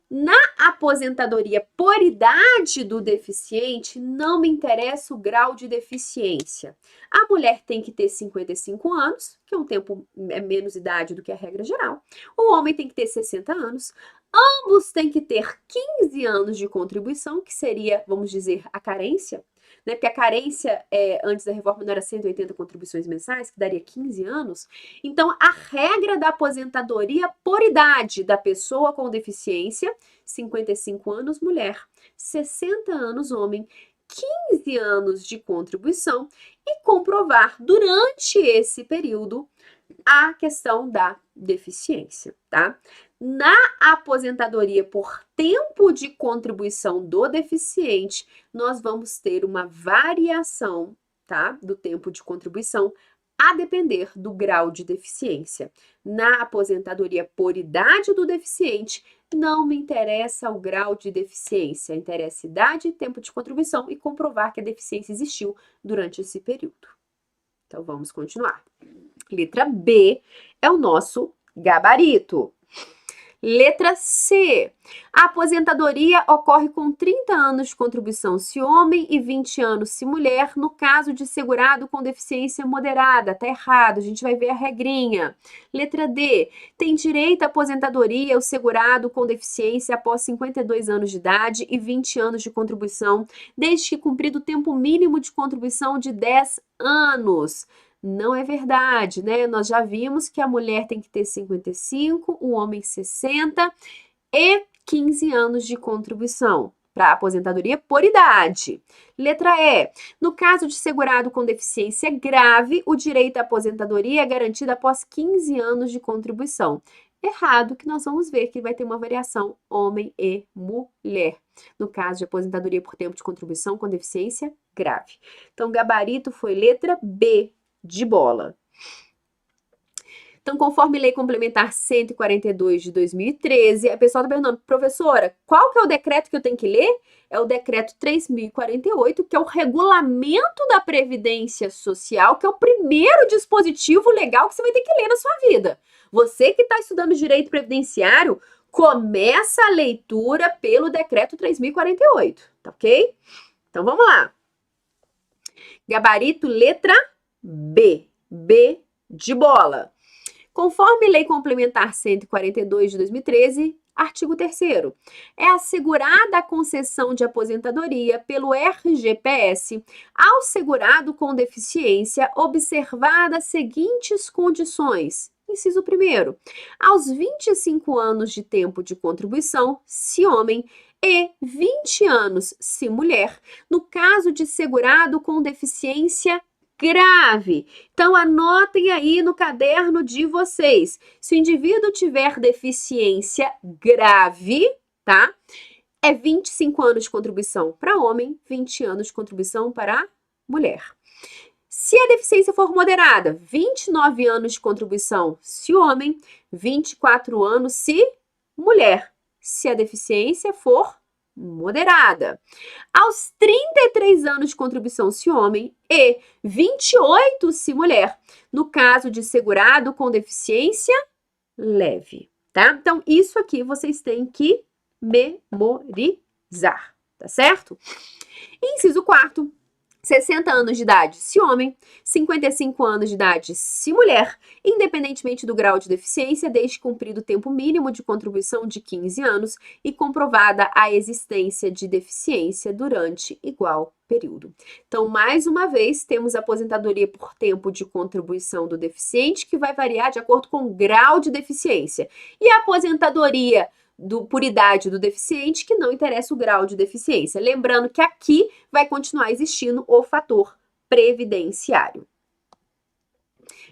na aposentadoria por idade do deficiente, não me interessa o grau de deficiência. A mulher tem que ter 55 anos, que é um tempo menos idade do que a regra geral. O homem tem que ter 60 anos. Ambos têm que ter 15 anos de contribuição, que seria, vamos dizer, a carência, né? Porque a carência, antes da reforma, não era 180 contribuições mensais, que daria 15 anos. Então, a regra da aposentadoria por idade da pessoa com deficiência, 55 anos mulher, 60 anos homem, 15 anos de contribuição e comprovar durante esse período a questão da deficiência, tá? Na aposentadoria por tempo de contribuição do deficiente, nós vamos ter uma variação, tá, do tempo de contribuição a depender do grau de deficiência. Na aposentadoria por idade do deficiente, não me interessa o grau de deficiência, interessa idade, tempo de contribuição e comprovar que a deficiência existiu durante esse período. Então, vamos continuar. Letra B é o nosso gabarito. Letra C. A aposentadoria ocorre com 30 anos de contribuição se homem e 20 anos se mulher, no caso de segurado com deficiência moderada. Tá errado, a gente vai ver a regrinha. Letra D. Tem direito à aposentadoria o segurado com deficiência após 52 anos de idade e 20 anos de contribuição, desde que cumprido o tempo mínimo de contribuição de 10 anos. Não é verdade, né? Nós já vimos que a mulher tem que ter 55, o homem 60 e 15 anos de contribuição para aposentadoria por idade. Letra E. No caso de segurado com deficiência grave, o direito à aposentadoria é garantido após 15 anos de contribuição. Errado, que nós vamos ver que vai ter uma variação homem e mulher. No caso de aposentadoria por tempo de contribuição com deficiência grave. Então, gabarito foi letra B. De bola. Então, conforme Lei Complementar 142 de 2013, a pessoa está perguntando, professora, qual que é o decreto que eu tenho que ler? É o decreto 3048, que é o regulamento da Previdência Social, que é o primeiro dispositivo legal que você vai ter que ler na sua vida. Você que está estudando direito previdenciário, começa a leitura pelo decreto 3048, tá ok? Então, vamos lá. Gabarito, letra B. B de bola. Conforme Lei Complementar 142 de 2013, artigo 3º, é assegurada a concessão de aposentadoria pelo RGPS ao segurado com deficiência, observadas as seguintes condições. Inciso 1º, aos 25 anos de tempo de contribuição, se homem, e 20 anos, se mulher, no caso de segurado com deficiência grave. Então, anotem aí no caderno de vocês. Se o indivíduo tiver deficiência grave, tá? É 25 anos de contribuição para homem, 20 anos de contribuição para mulher. Se a deficiência for moderada, 29 anos de contribuição se homem, 24 anos se mulher. Se a deficiência for moderada. Aos 33 anos de contribuição se homem e 28 se mulher, no caso de segurado com deficiência leve, tá? Então, isso aqui vocês têm que memorizar, tá certo? Inciso 4º, 60 anos de idade se homem, 55 anos de idade se mulher, independentemente do grau de deficiência, desde cumprido o tempo mínimo de contribuição de 15 anos e comprovada a existência de deficiência durante igual período. Então, mais uma vez, temos a aposentadoria por tempo de contribuição do deficiente, que vai variar de acordo com o grau de deficiência. E a aposentadoria por idade do deficiente, que não interessa o grau de deficiência. Lembrando que aqui vai continuar existindo o fator previdenciário.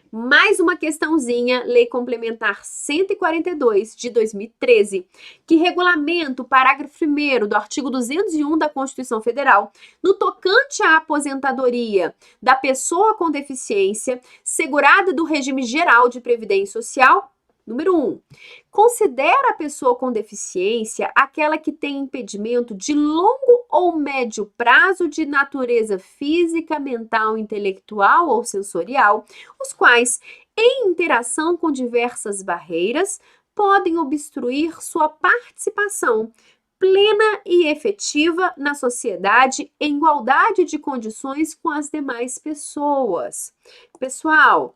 Mais uma questãozinha, Lei Complementar 142 de 2013, que regulamenta o parágrafo 1º do artigo 201 da Constituição Federal, no tocante à aposentadoria da pessoa com deficiência, segurada do regime geral de previdência social. Número 1. Considera a pessoa com deficiência aquela que tem impedimento de longo ou médio prazo de natureza física, mental, intelectual ou sensorial, os quais, em interação com diversas barreiras, podem obstruir sua participação plena e efetiva na sociedade em igualdade de condições com as demais pessoas. Pessoal,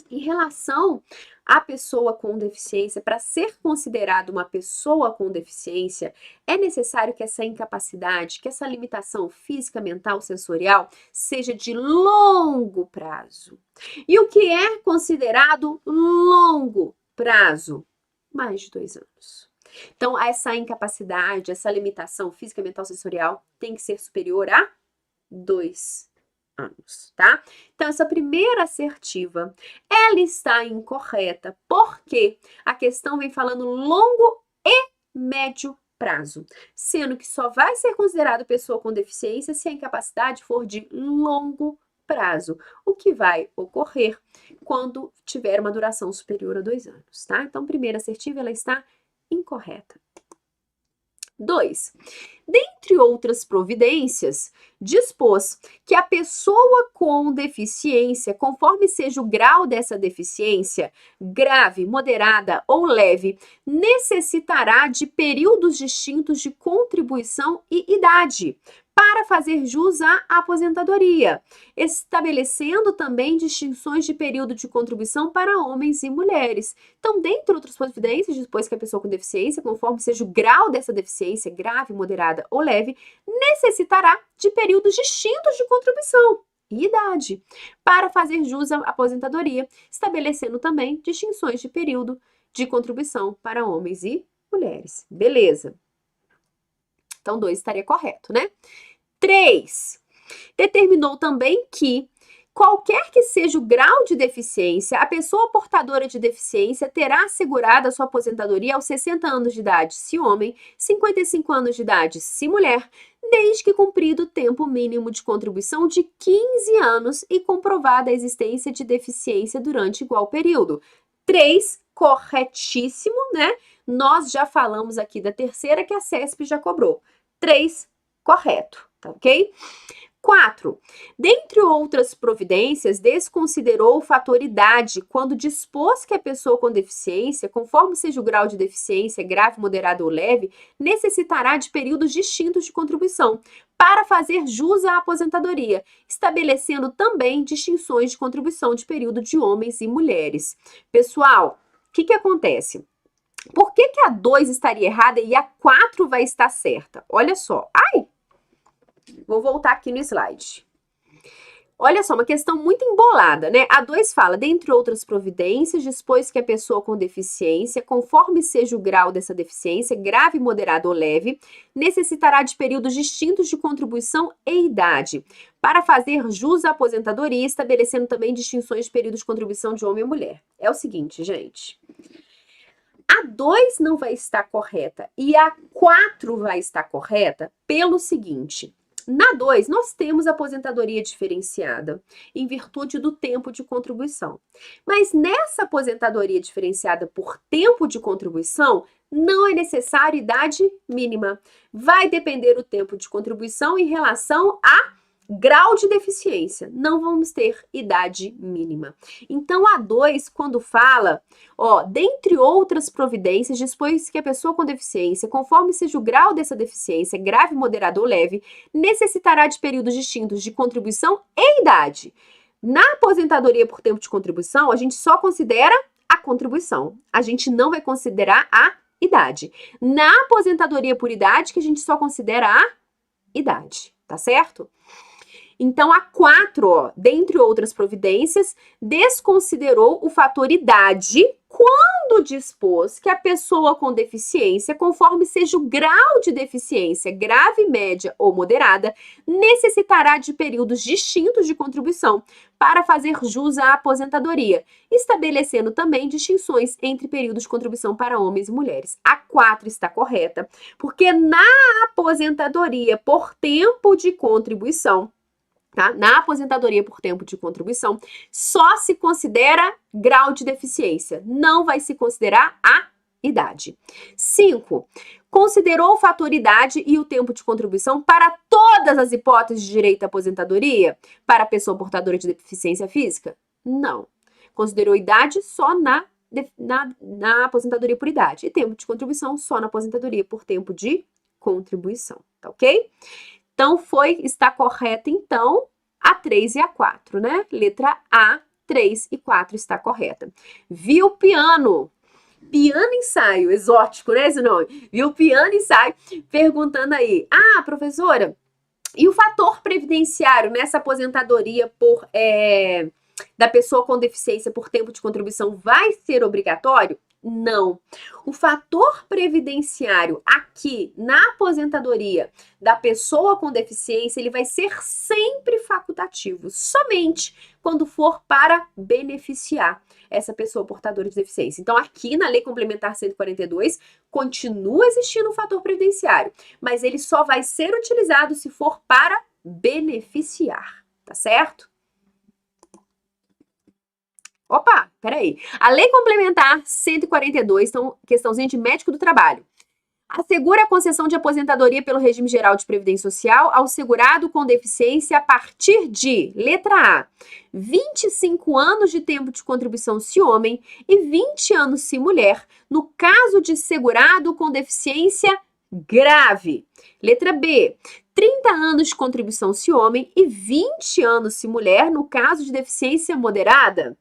em relação à pessoa com deficiência, para ser considerada uma pessoa com deficiência, é necessário que essa incapacidade, que essa limitação física, mental, sensorial, seja de longo prazo. E o que é considerado longo prazo? Mais de 2 anos. Então, essa incapacidade, essa limitação física, mental, sensorial tem que ser superior a 2 anos, tá? Então, essa primeira assertiva, ela está incorreta, porque a questão vem falando longo e médio prazo, sendo que só vai ser considerado pessoa com deficiência se a incapacidade for de longo prazo, o que vai ocorrer quando tiver uma duração superior a 2 anos, tá? Então, primeira assertiva, ela está incorreta. 2. Dentre outras providências, dispôs que a pessoa com deficiência, conforme seja o grau dessa deficiência, grave, moderada ou leve, necessitará de períodos distintos de contribuição e idade para fazer jus à aposentadoria, estabelecendo também distinções de período de contribuição para homens e mulheres. Então, dentre outras providências, dispôs que a pessoa com deficiência, conforme seja o grau dessa deficiência, grave, moderada ou leve, necessitará de períodos distintos de contribuição e idade para fazer jus à aposentadoria, estabelecendo também distinções de período de contribuição para homens e mulheres. Beleza. Então, 2 estaria correto, né? 3. Determinou também que qualquer que seja o grau de deficiência, a pessoa portadora de deficiência terá assegurada a sua aposentadoria aos 60 anos de idade, se homem, 55 anos de idade, se mulher, desde que cumprido o tempo mínimo de contribuição de 15 anos e comprovada a existência de deficiência durante igual período. 3, corretíssimo, né? Nós já falamos aqui da terceira que a CESP já cobrou. 3, correto, tá ok? 4. Dentre outras providências, desconsiderou o fator idade quando dispôs que a pessoa com deficiência, conforme seja o grau de deficiência, grave, moderado ou leve, necessitará de períodos distintos de contribuição para fazer jus à aposentadoria, estabelecendo também distinções de contribuição de período de homens e mulheres. Pessoal, o que acontece? Por que a 2 estaria errada e a 4 vai estar certa? Olha só. Ai! Vou voltar aqui no slide. Olha só, uma questão muito embolada, né? A 2 fala, dentre outras providências, dispôs que a pessoa com deficiência, conforme seja o grau dessa deficiência, grave, moderado ou leve, necessitará de períodos distintos de contribuição e idade, para fazer jus à aposentadoria, estabelecendo também distinções de períodos de contribuição de homem e mulher. É o seguinte, gente. A 2 não vai estar correta e a 4 vai estar correta pelo seguinte. Na 2, nós temos aposentadoria diferenciada em virtude do tempo de contribuição. Mas nessa aposentadoria diferenciada por tempo de contribuição, não é necessário idade mínima. Vai depender o tempo de contribuição em relação a grau de deficiência. Não vamos ter idade mínima. Então, a 2, quando fala, dentre outras providências, dispôs que a pessoa com deficiência, conforme seja o grau dessa deficiência, grave, moderado ou leve, necessitará de períodos distintos de contribuição e idade. Na aposentadoria por tempo de contribuição, a gente só considera a contribuição. A gente não vai considerar a idade. Na aposentadoria por idade, que a gente só considera a idade, tá certo? Então, a 4, dentre outras providências, desconsiderou o fator idade quando dispôs que a pessoa com deficiência, conforme seja o grau de deficiência, grave, média ou moderada, necessitará de períodos distintos de contribuição para fazer jus à aposentadoria, estabelecendo também distinções entre períodos de contribuição para homens e mulheres. A 4 está correta, porque na aposentadoria por tempo de contribuição, tá? Na aposentadoria por tempo de contribuição, só se considera grau de deficiência, não vai se considerar a idade. 5. Considerou o fator idade e o tempo de contribuição para todas as hipóteses de direito à aposentadoria? Para a pessoa portadora de deficiência física? Não. Considerou idade só na aposentadoria por idade e tempo de contribuição só na aposentadoria por tempo de contribuição, tá ok? Então, está correta, então, a 3 e a 4, né? Letra A, 3 e 4 está correta. Viu piano? Piano ensaio, exótico, né esse nome? Viu piano ensaio? Perguntando aí, professora, e o fator previdenciário nessa aposentadoria da pessoa com deficiência por tempo de contribuição vai ser obrigatório? Não. O fator previdenciário aqui na aposentadoria da pessoa com deficiência, ele vai ser sempre facultativo, somente quando for para beneficiar essa pessoa portadora de deficiência. Então, aqui na Lei Complementar 142, continua existindo o fator previdenciário, mas ele só vai ser utilizado se for para beneficiar, tá certo? Opa, peraí. A Lei Complementar 142, então, questãozinha de médico do trabalho. Assegura a concessão de aposentadoria pelo regime geral de previdência social ao segurado com deficiência a partir de, letra A, 25 anos de tempo de contribuição se homem e 20 anos se mulher, no caso de segurado com deficiência grave. Letra B, 30 anos de contribuição se homem e 20 anos se mulher, no caso de deficiência moderada.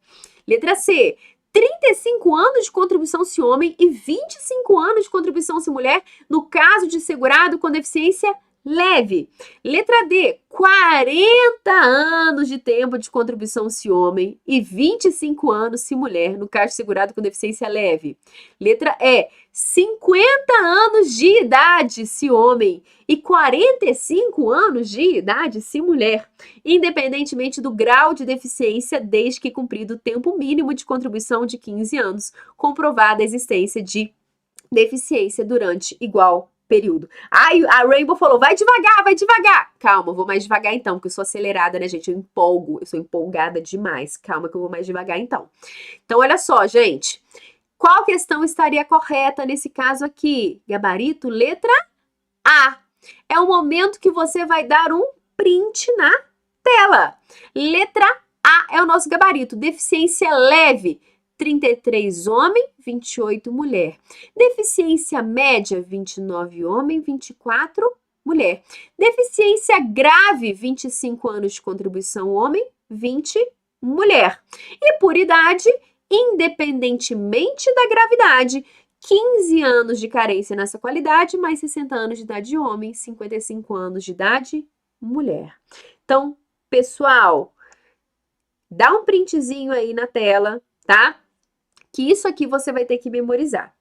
Letra C, 35 anos de contribuição se homem e 25 anos de contribuição se mulher, no caso de segurado com deficiência leve. Letra D, 40 anos de tempo de contribuição se homem e 25 anos se mulher, no caso de segurado com deficiência leve. Letra E, 50 anos de idade se homem e 45 anos de idade se mulher, independentemente do grau de deficiência, desde que cumprido o tempo mínimo de contribuição de 15 anos, comprovada a existência de deficiência durante igual período. Ai, a Rainbow falou, vai devagar, vai devagar. Calma, eu vou mais devagar então, porque eu sou acelerada, né, gente? Eu empolgo, eu sou empolgada demais. Calma que eu vou mais devagar então. Então, olha só, gente. Qual questão estaria correta nesse caso aqui? Gabarito, letra A. É o momento que você vai dar um print na tela. Letra A é o nosso gabarito. Deficiência leve, 33 homem, 28 mulher. Deficiência média, 29 homem, 24 mulher. Deficiência grave, 25 anos de contribuição homem, 20 mulher. E por idade, independentemente da gravidade, 15 anos de carência nessa qualidade, mais 60 anos de idade de homem, 55 anos de idade mulher. Então, pessoal, dá um printzinho aí na tela, tá? Que isso aqui você vai ter que memorizar.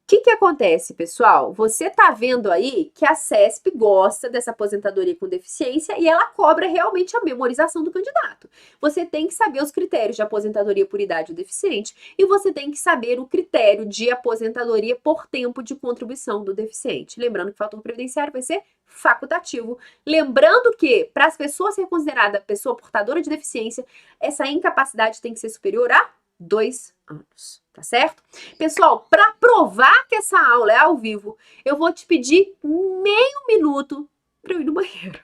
O que acontece, pessoal? Você tá vendo aí que a CESP gosta dessa aposentadoria com deficiência e ela cobra realmente a memorização do candidato. Você tem que saber os critérios de aposentadoria por idade do deficiente e você tem que saber o critério de aposentadoria por tempo de contribuição do deficiente. Lembrando que o fator previdenciário vai ser facultativo. Lembrando que, para as pessoas ser considerada pessoa portadora de deficiência, essa incapacidade tem que ser superior a 2 anos, tá certo? Pessoal, para provar que essa aula é ao vivo, eu vou te pedir meio minuto para eu ir no banheiro.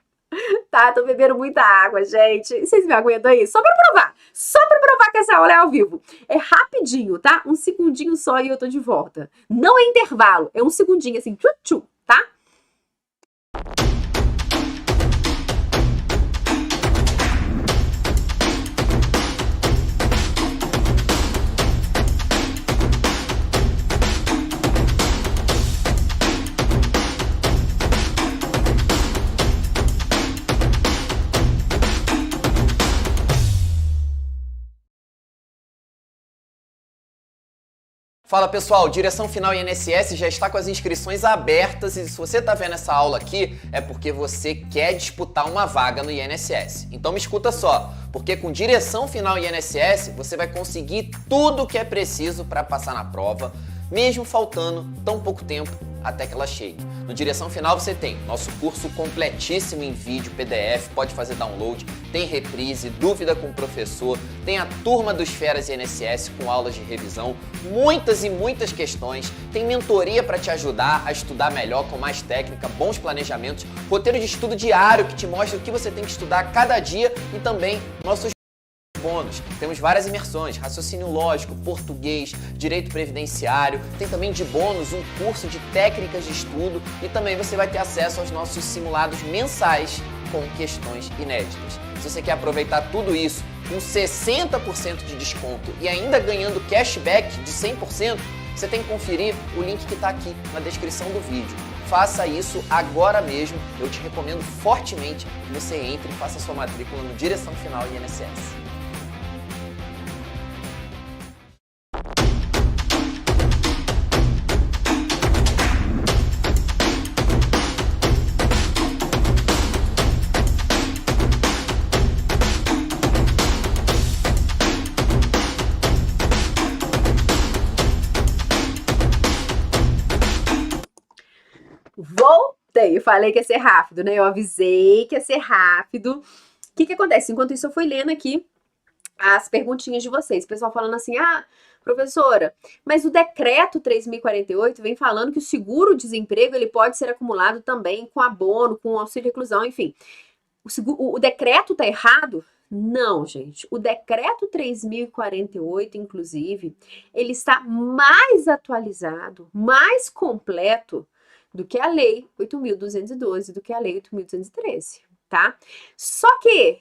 Tá? Tô bebendo muita água, gente. Vocês me aguentam aí? Só pra provar que essa aula é ao vivo. É rapidinho, tá? Um segundinho só e eu tô de volta. Não é intervalo, é um segundinho assim, tchu, tá? Fala pessoal, Direção Final INSS já está com as inscrições abertas e se você está vendo essa aula aqui é porque você quer disputar uma vaga no INSS. Então me escuta só, porque com Direção Final INSS você vai conseguir tudo o que é preciso para passar na prova, mesmo faltando tão pouco tempo até que ela chegue. No Direção Final você tem nosso curso completíssimo em vídeo, PDF, pode fazer download, tem reprise, dúvida com o professor, tem a turma dos Feras INSS com aulas de revisão, muitas e muitas questões, tem mentoria para te ajudar a estudar melhor, com mais técnica, bons planejamentos, roteiro de estudo diário que te mostra o que você tem que estudar cada dia e também nossos bônus. Temos várias imersões, raciocínio lógico, português, direito previdenciário, tem também de bônus um curso de técnicas de estudo e também você vai ter acesso aos nossos simulados mensais com questões inéditas. Se você quer aproveitar tudo isso com 60% de desconto e ainda ganhando cashback de 100%, você tem que conferir o link que está aqui na descrição do vídeo. Faça isso agora mesmo, eu te recomendo fortemente que você entre e faça sua matrícula no Direção Final INSS. Voltei, eu falei que ia ser rápido, né? Eu avisei que ia ser rápido. O que acontece? Enquanto isso, eu fui lendo aqui as perguntinhas de vocês. O pessoal falando assim, professora, mas o decreto 3.048 vem falando que o seguro-desemprego ele pode ser acumulado também com abono, com auxílio-reclusão, enfim. O decreto tá errado? Não, gente. O decreto 3.048, inclusive, ele está mais atualizado, mais completo do que a lei 8.212, do que a lei 8.213, tá? Só que,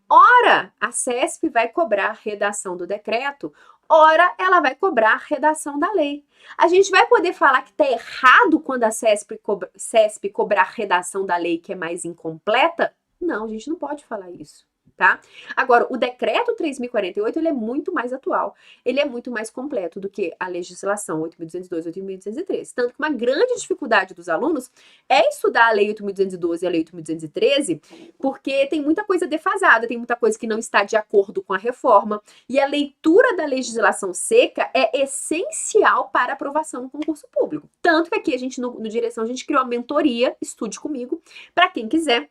ora, a CESP vai cobrar a redação do decreto, ora, ela vai cobrar a redação da lei. A gente vai poder falar que tá errado quando a CESP cobrar a redação da lei que é mais incompleta? Não, a gente não pode falar isso, tá? Agora, o decreto 3.048, ele é muito mais atual, ele é muito mais completo do que a legislação 8.212 e 8.213. Tanto que uma grande dificuldade dos alunos é estudar a lei 8.212 e a lei 8.213, porque tem muita coisa defasada, tem muita coisa que não está de acordo com a reforma, e a leitura da legislação seca é essencial para aprovação no concurso público. Tanto que aqui a gente, no Direção, a gente criou a mentoria Estude Comigo, para quem quiser.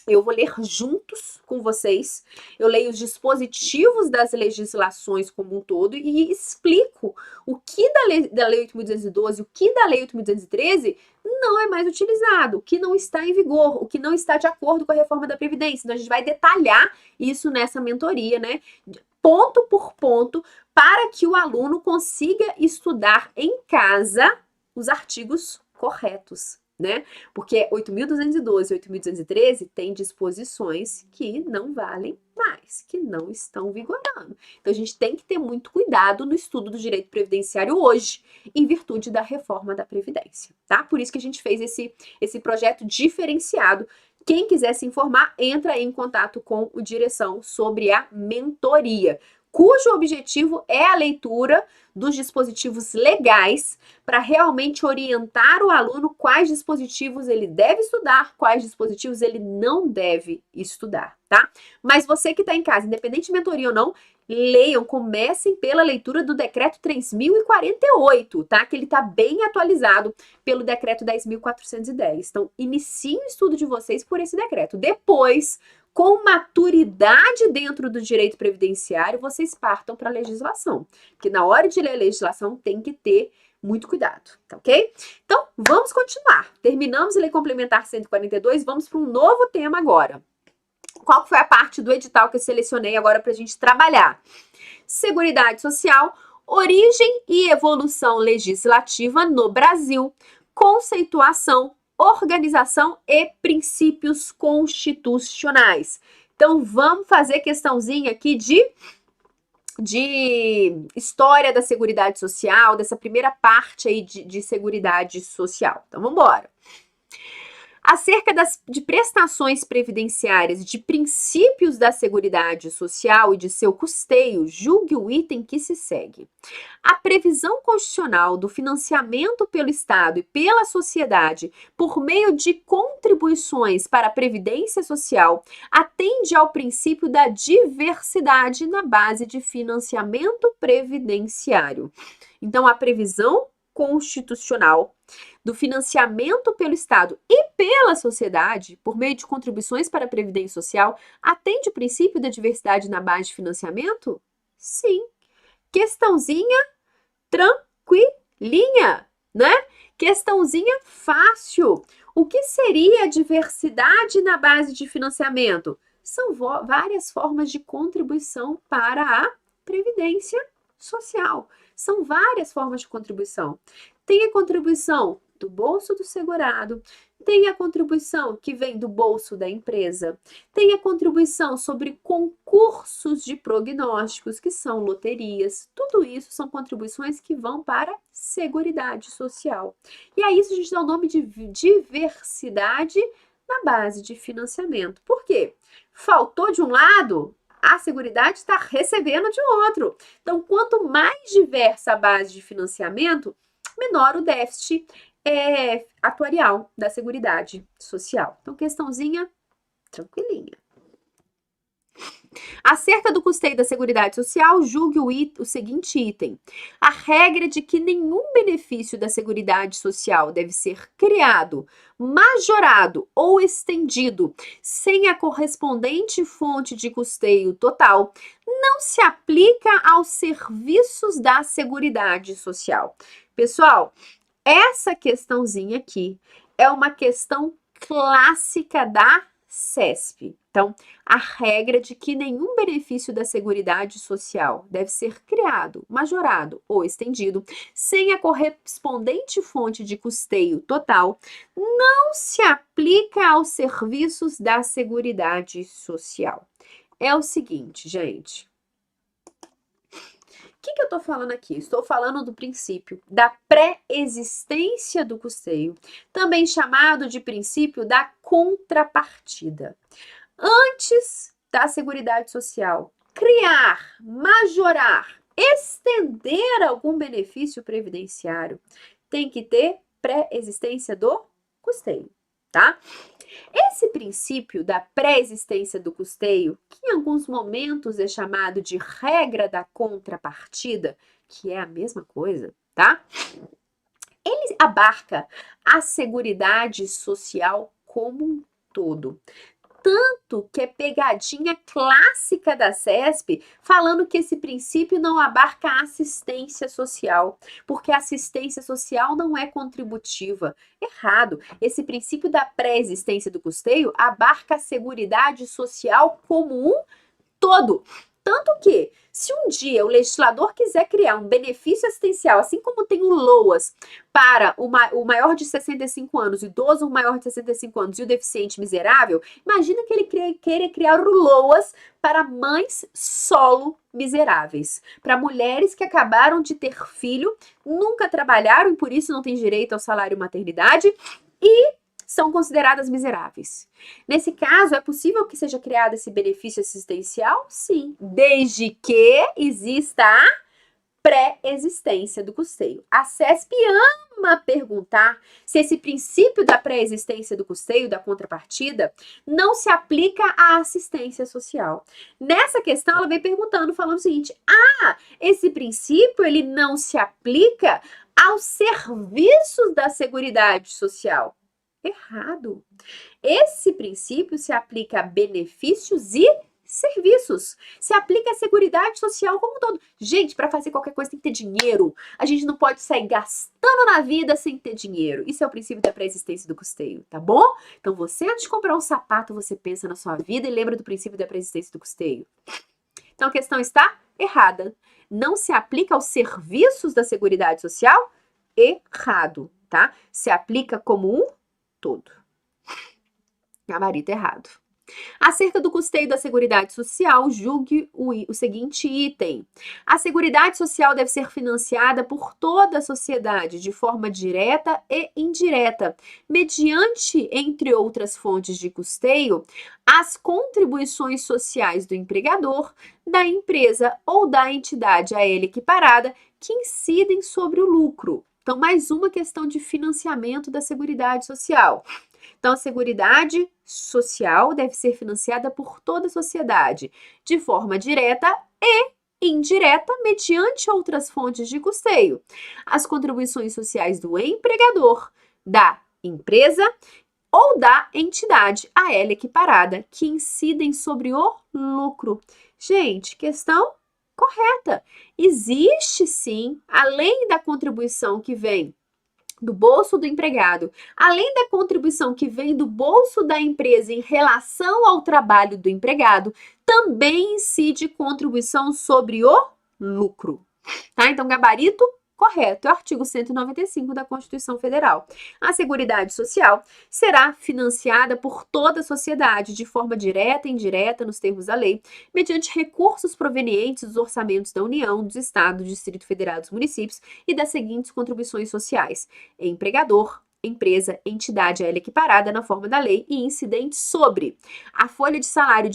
Eu vou ler juntos com vocês, eu leio os dispositivos das legislações como um todo e explico o que da lei 8.212, o que da lei 8.213 não é mais utilizado, o que não está em vigor, o que não está de acordo com a reforma da Previdência. Então, a gente vai detalhar isso nessa mentoria, né? Ponto por ponto, para que o aluno consiga estudar em casa os artigos corretos, né? Porque 8.212 e 8.213 tem disposições que não valem mais, que não estão vigorando. Então, a gente tem que ter muito cuidado no estudo do direito previdenciário hoje, em virtude da reforma da Previdência, tá? Por isso que a gente fez esse projeto diferenciado. Quem quiser se informar, entra em contato com o Direção sobre a mentoria, cujo objetivo é a leitura dos dispositivos legais para realmente orientar o aluno quais dispositivos ele deve estudar, quais dispositivos ele não deve estudar, tá? Mas você que está em casa, independente de mentoria ou não, leiam, comecem pela leitura do decreto 3.048, tá? Que ele está bem atualizado pelo decreto 10.410. Então, iniciem o estudo de vocês por esse decreto. Depois, com maturidade dentro do direito previdenciário, vocês partam para a legislação. Porque na hora de ler a legislação tem que ter muito cuidado, tá ok? Então, vamos continuar. Terminamos a Lei Complementar 142, vamos para um novo tema agora. Qual foi a parte do edital que eu selecionei agora para a gente trabalhar? Seguridade Social, origem e evolução legislativa no Brasil, conceituação, organização e princípios constitucionais. Então, vamos fazer questãozinha aqui de história da Seguridade Social, dessa primeira parte aí de Seguridade Social. Então, vamos embora. Acerca de prestações previdenciárias e de princípios da Seguridade Social e de seu custeio, julgue o item que se segue. A previsão constitucional do financiamento pelo Estado e pela sociedade por meio de contribuições para a Previdência Social atende ao princípio da diversidade na base de financiamento previdenciário. Então, a previsão constitucional do financiamento pelo Estado e pela sociedade, por meio de contribuições para a Previdência Social, atende o princípio da diversidade na base de financiamento? Sim. Questãozinha tranquilinha, né? Questãozinha fácil. O que seria a diversidade na base de financiamento? São várias formas de contribuição para a Previdência Social. São várias formas de contribuição. Tem a contribuição do bolso do segurado, tem a contribuição que vem do bolso da empresa, tem a contribuição sobre concursos de prognósticos, que são loterias. Tudo isso são contribuições que vão para a Seguridade Social. E a isso a gente dá o nome de diversidade na base de financiamento. Por quê? Faltou de um lado, a Seguridade está recebendo de outro. Então, quanto mais diversa a base de financiamento, menor o déficit atuarial da Seguridade Social. Então, questãozinha tranquilinha. Acerca do custeio da Seguridade Social, julgue o seguinte item. A regra de que nenhum benefício da Seguridade Social deve ser criado, majorado ou estendido sem a correspondente fonte de custeio total não se aplica aos serviços da Seguridade Social. Pessoal, essa questãozinha aqui é uma questão clássica da CESP. Então, a regra de que nenhum benefício da Seguridade Social deve ser criado, majorado ou estendido sem a correspondente fonte de custeio total não se aplica aos serviços da Seguridade Social. É o seguinte, gente. O que eu estou falando aqui? Estou falando do princípio da pré-existência do custeio, também chamado de princípio da contrapartida. Antes da Seguridade Social criar, majorar, estender algum benefício previdenciário, tem que ter pré-existência do custeio, tá? Esse princípio da pré-existência do custeio, que em alguns momentos é chamado de regra da contrapartida, que é a mesma coisa, tá? Ele abarca a Seguridade Social como um todo. Tanto que é pegadinha clássica da CESP, falando que esse princípio não abarca a assistência social, porque a assistência social não é contributiva. Errado. Esse princípio da pré-existência do custeio abarca a Seguridade Social como um todo. Tanto que, se um dia o legislador quiser criar um benefício assistencial, assim como tem o LOAS para o maior de 65 anos, o idoso maior de 65 anos e o deficiente miserável, imagina que ele queira criar o LOAS para mães solo miseráveis, para mulheres que acabaram de ter filho, nunca trabalharam e por isso não têm direito ao salário maternidade e são consideradas miseráveis. Nesse caso, é possível que seja criado esse benefício assistencial? Sim, desde que exista a pré-existência do custeio. A CESP ama perguntar se esse princípio da pré-existência do custeio, da contrapartida, não se aplica à assistência social. Nessa questão, ela vem perguntando, falando o seguinte, esse princípio, ele não se aplica aos serviços da Seguridade Social. Errado. Esse princípio se aplica a benefícios e serviços. Se aplica à Seguridade Social como um todo. Gente, para fazer qualquer coisa tem que ter dinheiro. A gente não pode sair gastando na vida sem ter dinheiro. Isso é o princípio da pré-existência do custeio, tá bom? Então, você, antes de comprar um sapato, você pensa na sua vida e lembra do princípio da pré-existência do custeio. Então, a questão está errada. Não se aplica aos serviços da Seguridade Social? Errado, tá? Se aplica como um todo. Gabarito errado. Acerca do custeio da Seguridade Social, julgue o seguinte item. A Seguridade Social deve ser financiada por toda a sociedade, de forma direta e indireta, mediante, entre outras fontes de custeio, as contribuições sociais do empregador, da empresa ou da entidade a ele equiparada que incidem sobre o lucro. Então, mais uma questão de financiamento da Seguridade Social. Então, a Seguridade Social deve ser financiada por toda a sociedade, de forma direta e indireta, mediante outras fontes de custeio. As contribuições sociais do empregador, da empresa ou da entidade a ela equiparada, que incidem sobre o lucro. Gente, questão correta. Existe sim, além da contribuição que vem do bolso do empregado, além da contribuição que vem do bolso da empresa em relação ao trabalho do empregado, também incide contribuição sobre o lucro. Tá? Então, gabarito correto, é o artigo 195 da Constituição Federal. A Seguridade Social será financiada por toda a sociedade, de forma direta e indireta, nos termos da lei, mediante recursos provenientes dos orçamentos da União, dos Estados, do Distrito Federal, dos municípios e das seguintes contribuições sociais: empregador, empresa, entidade a ela equiparada na forma da lei e incidentes sobre a folha de salário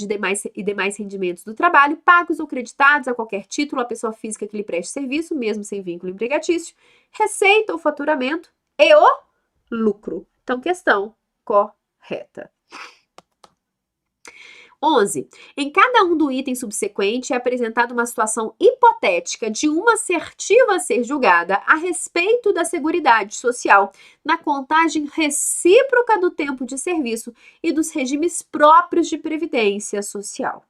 e demais rendimentos do trabalho, pagos ou creditados a qualquer título à pessoa física que lhe preste serviço, mesmo sem vínculo empregatício, receita ou faturamento e o lucro. Então, questão correta. 11. Em cada um do item subsequente é apresentada uma situação hipotética de uma assertiva a ser julgada a respeito da Seguridade Social na contagem recíproca do tempo de serviço e dos regimes próprios de previdência social.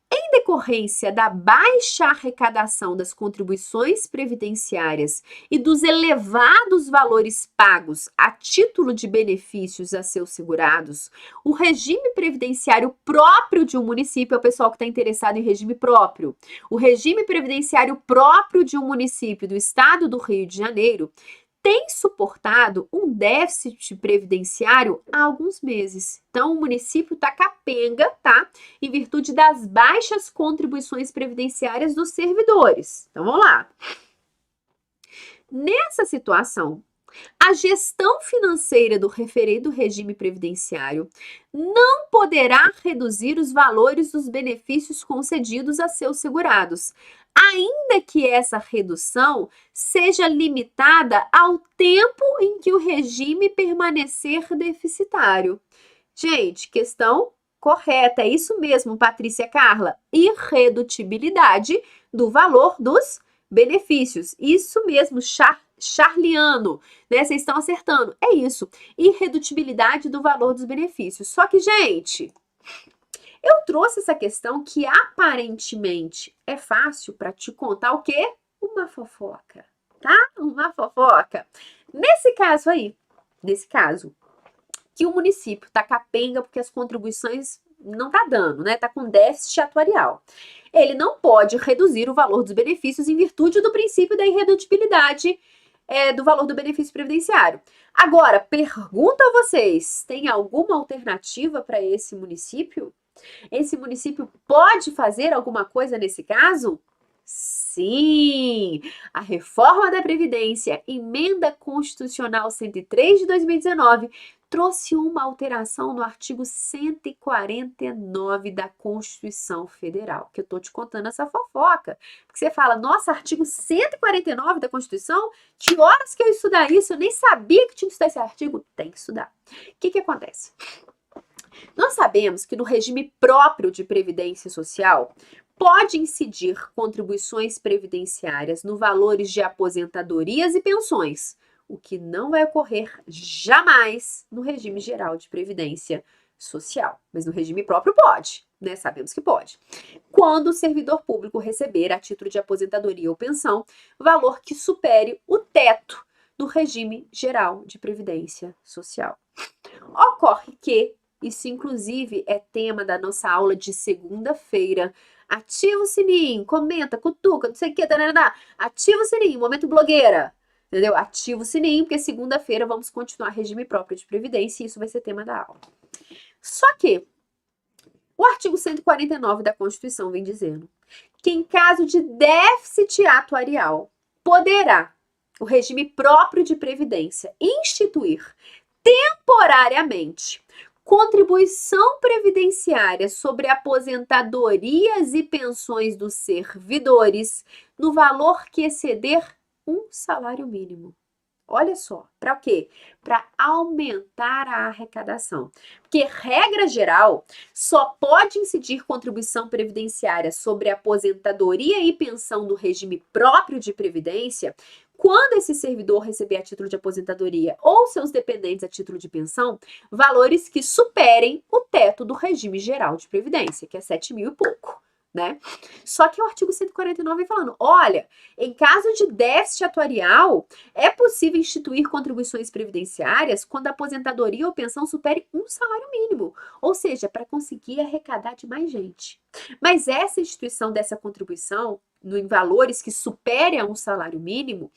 Em decorrência da baixa arrecadação das contribuições previdenciárias e dos elevados valores pagos a título de benefícios a seus segurados, o regime previdenciário próprio de um município, é o pessoal que está interessado em regime próprio, o regime previdenciário próprio de um município do estado do Rio de Janeiro tem suportado um déficit previdenciário há alguns meses. Então, o município está capenga, tá? Em virtude das baixas contribuições previdenciárias dos servidores. Então, vamos lá. Nessa situação, a gestão financeira do referido regime previdenciário não poderá reduzir os valores dos benefícios concedidos a seus segurados, ainda que essa redução seja limitada ao tempo em que o regime permanecer deficitário. Gente, questão correta, é isso mesmo, Patrícia Carla. Irredutibilidade do valor dos benefícios. Isso mesmo, Charliano, né? Vocês estão acertando. É isso. Irredutibilidade do valor dos benefícios. Só que, gente, eu trouxe essa questão que aparentemente é fácil para te contar o quê? Uma fofoca, tá? Uma fofoca. Nesse caso aí, que o município tá capenga porque as contribuições não tá dando, né? Tá com déficit atuarial. Ele não pode reduzir o valor dos benefícios em virtude do princípio da irredutibilidade do valor do benefício previdenciário. Agora, pergunto a vocês, tem alguma alternativa para esse município? Esse município pode fazer alguma coisa nesse caso? Sim! A reforma da Previdência, emenda constitucional 103 de 2019, trouxe uma alteração no artigo 149 da Constituição Federal, que eu tô te contando essa fofoca. Porque você fala, nossa, artigo 149 da Constituição? Que horas que eu estudar isso? Eu nem sabia que tinha que estudar esse artigo. Tem que estudar. O que acontece? Nós sabemos que no regime próprio de previdência social, pode incidir contribuições previdenciárias no valores de aposentadorias e pensões, o que não vai ocorrer jamais no regime geral de previdência social. Mas no regime próprio pode, né? Sabemos que pode. Quando o servidor público receber, a título de aposentadoria ou pensão, valor que supere o teto do regime geral de previdência social. Ocorre que isso, inclusive, é tema da nossa aula de segunda-feira. Ativa o sininho, comenta, cutuca, não sei o que, ativa o sininho, momento blogueira, entendeu? Ativa o sininho, porque segunda-feira vamos continuar regime próprio de previdência e isso vai ser tema da aula. Só que o artigo 149 da Constituição vem dizendo que em caso de déficit atuarial, poderá o regime próprio de previdência instituir temporariamente contribuição previdenciária sobre aposentadorias e pensões dos servidores no valor que exceder um salário mínimo. Olha só, para o quê? Para aumentar a arrecadação. Porque, regra geral, só pode incidir contribuição previdenciária sobre aposentadoria e pensão do regime próprio de previdência quando esse servidor receber a título de aposentadoria ou seus dependentes a título de pensão, valores que superem o teto do regime geral de previdência, que é 7 mil e pouco, né? Só que o artigo 149 vem falando, olha, em caso de déficit atuarial, é possível instituir contribuições previdenciárias quando a aposentadoria ou pensão supere um salário mínimo, ou seja, para conseguir arrecadar de mais gente. Mas essa instituição dessa contribuição em valores que superem a um salário mínimo,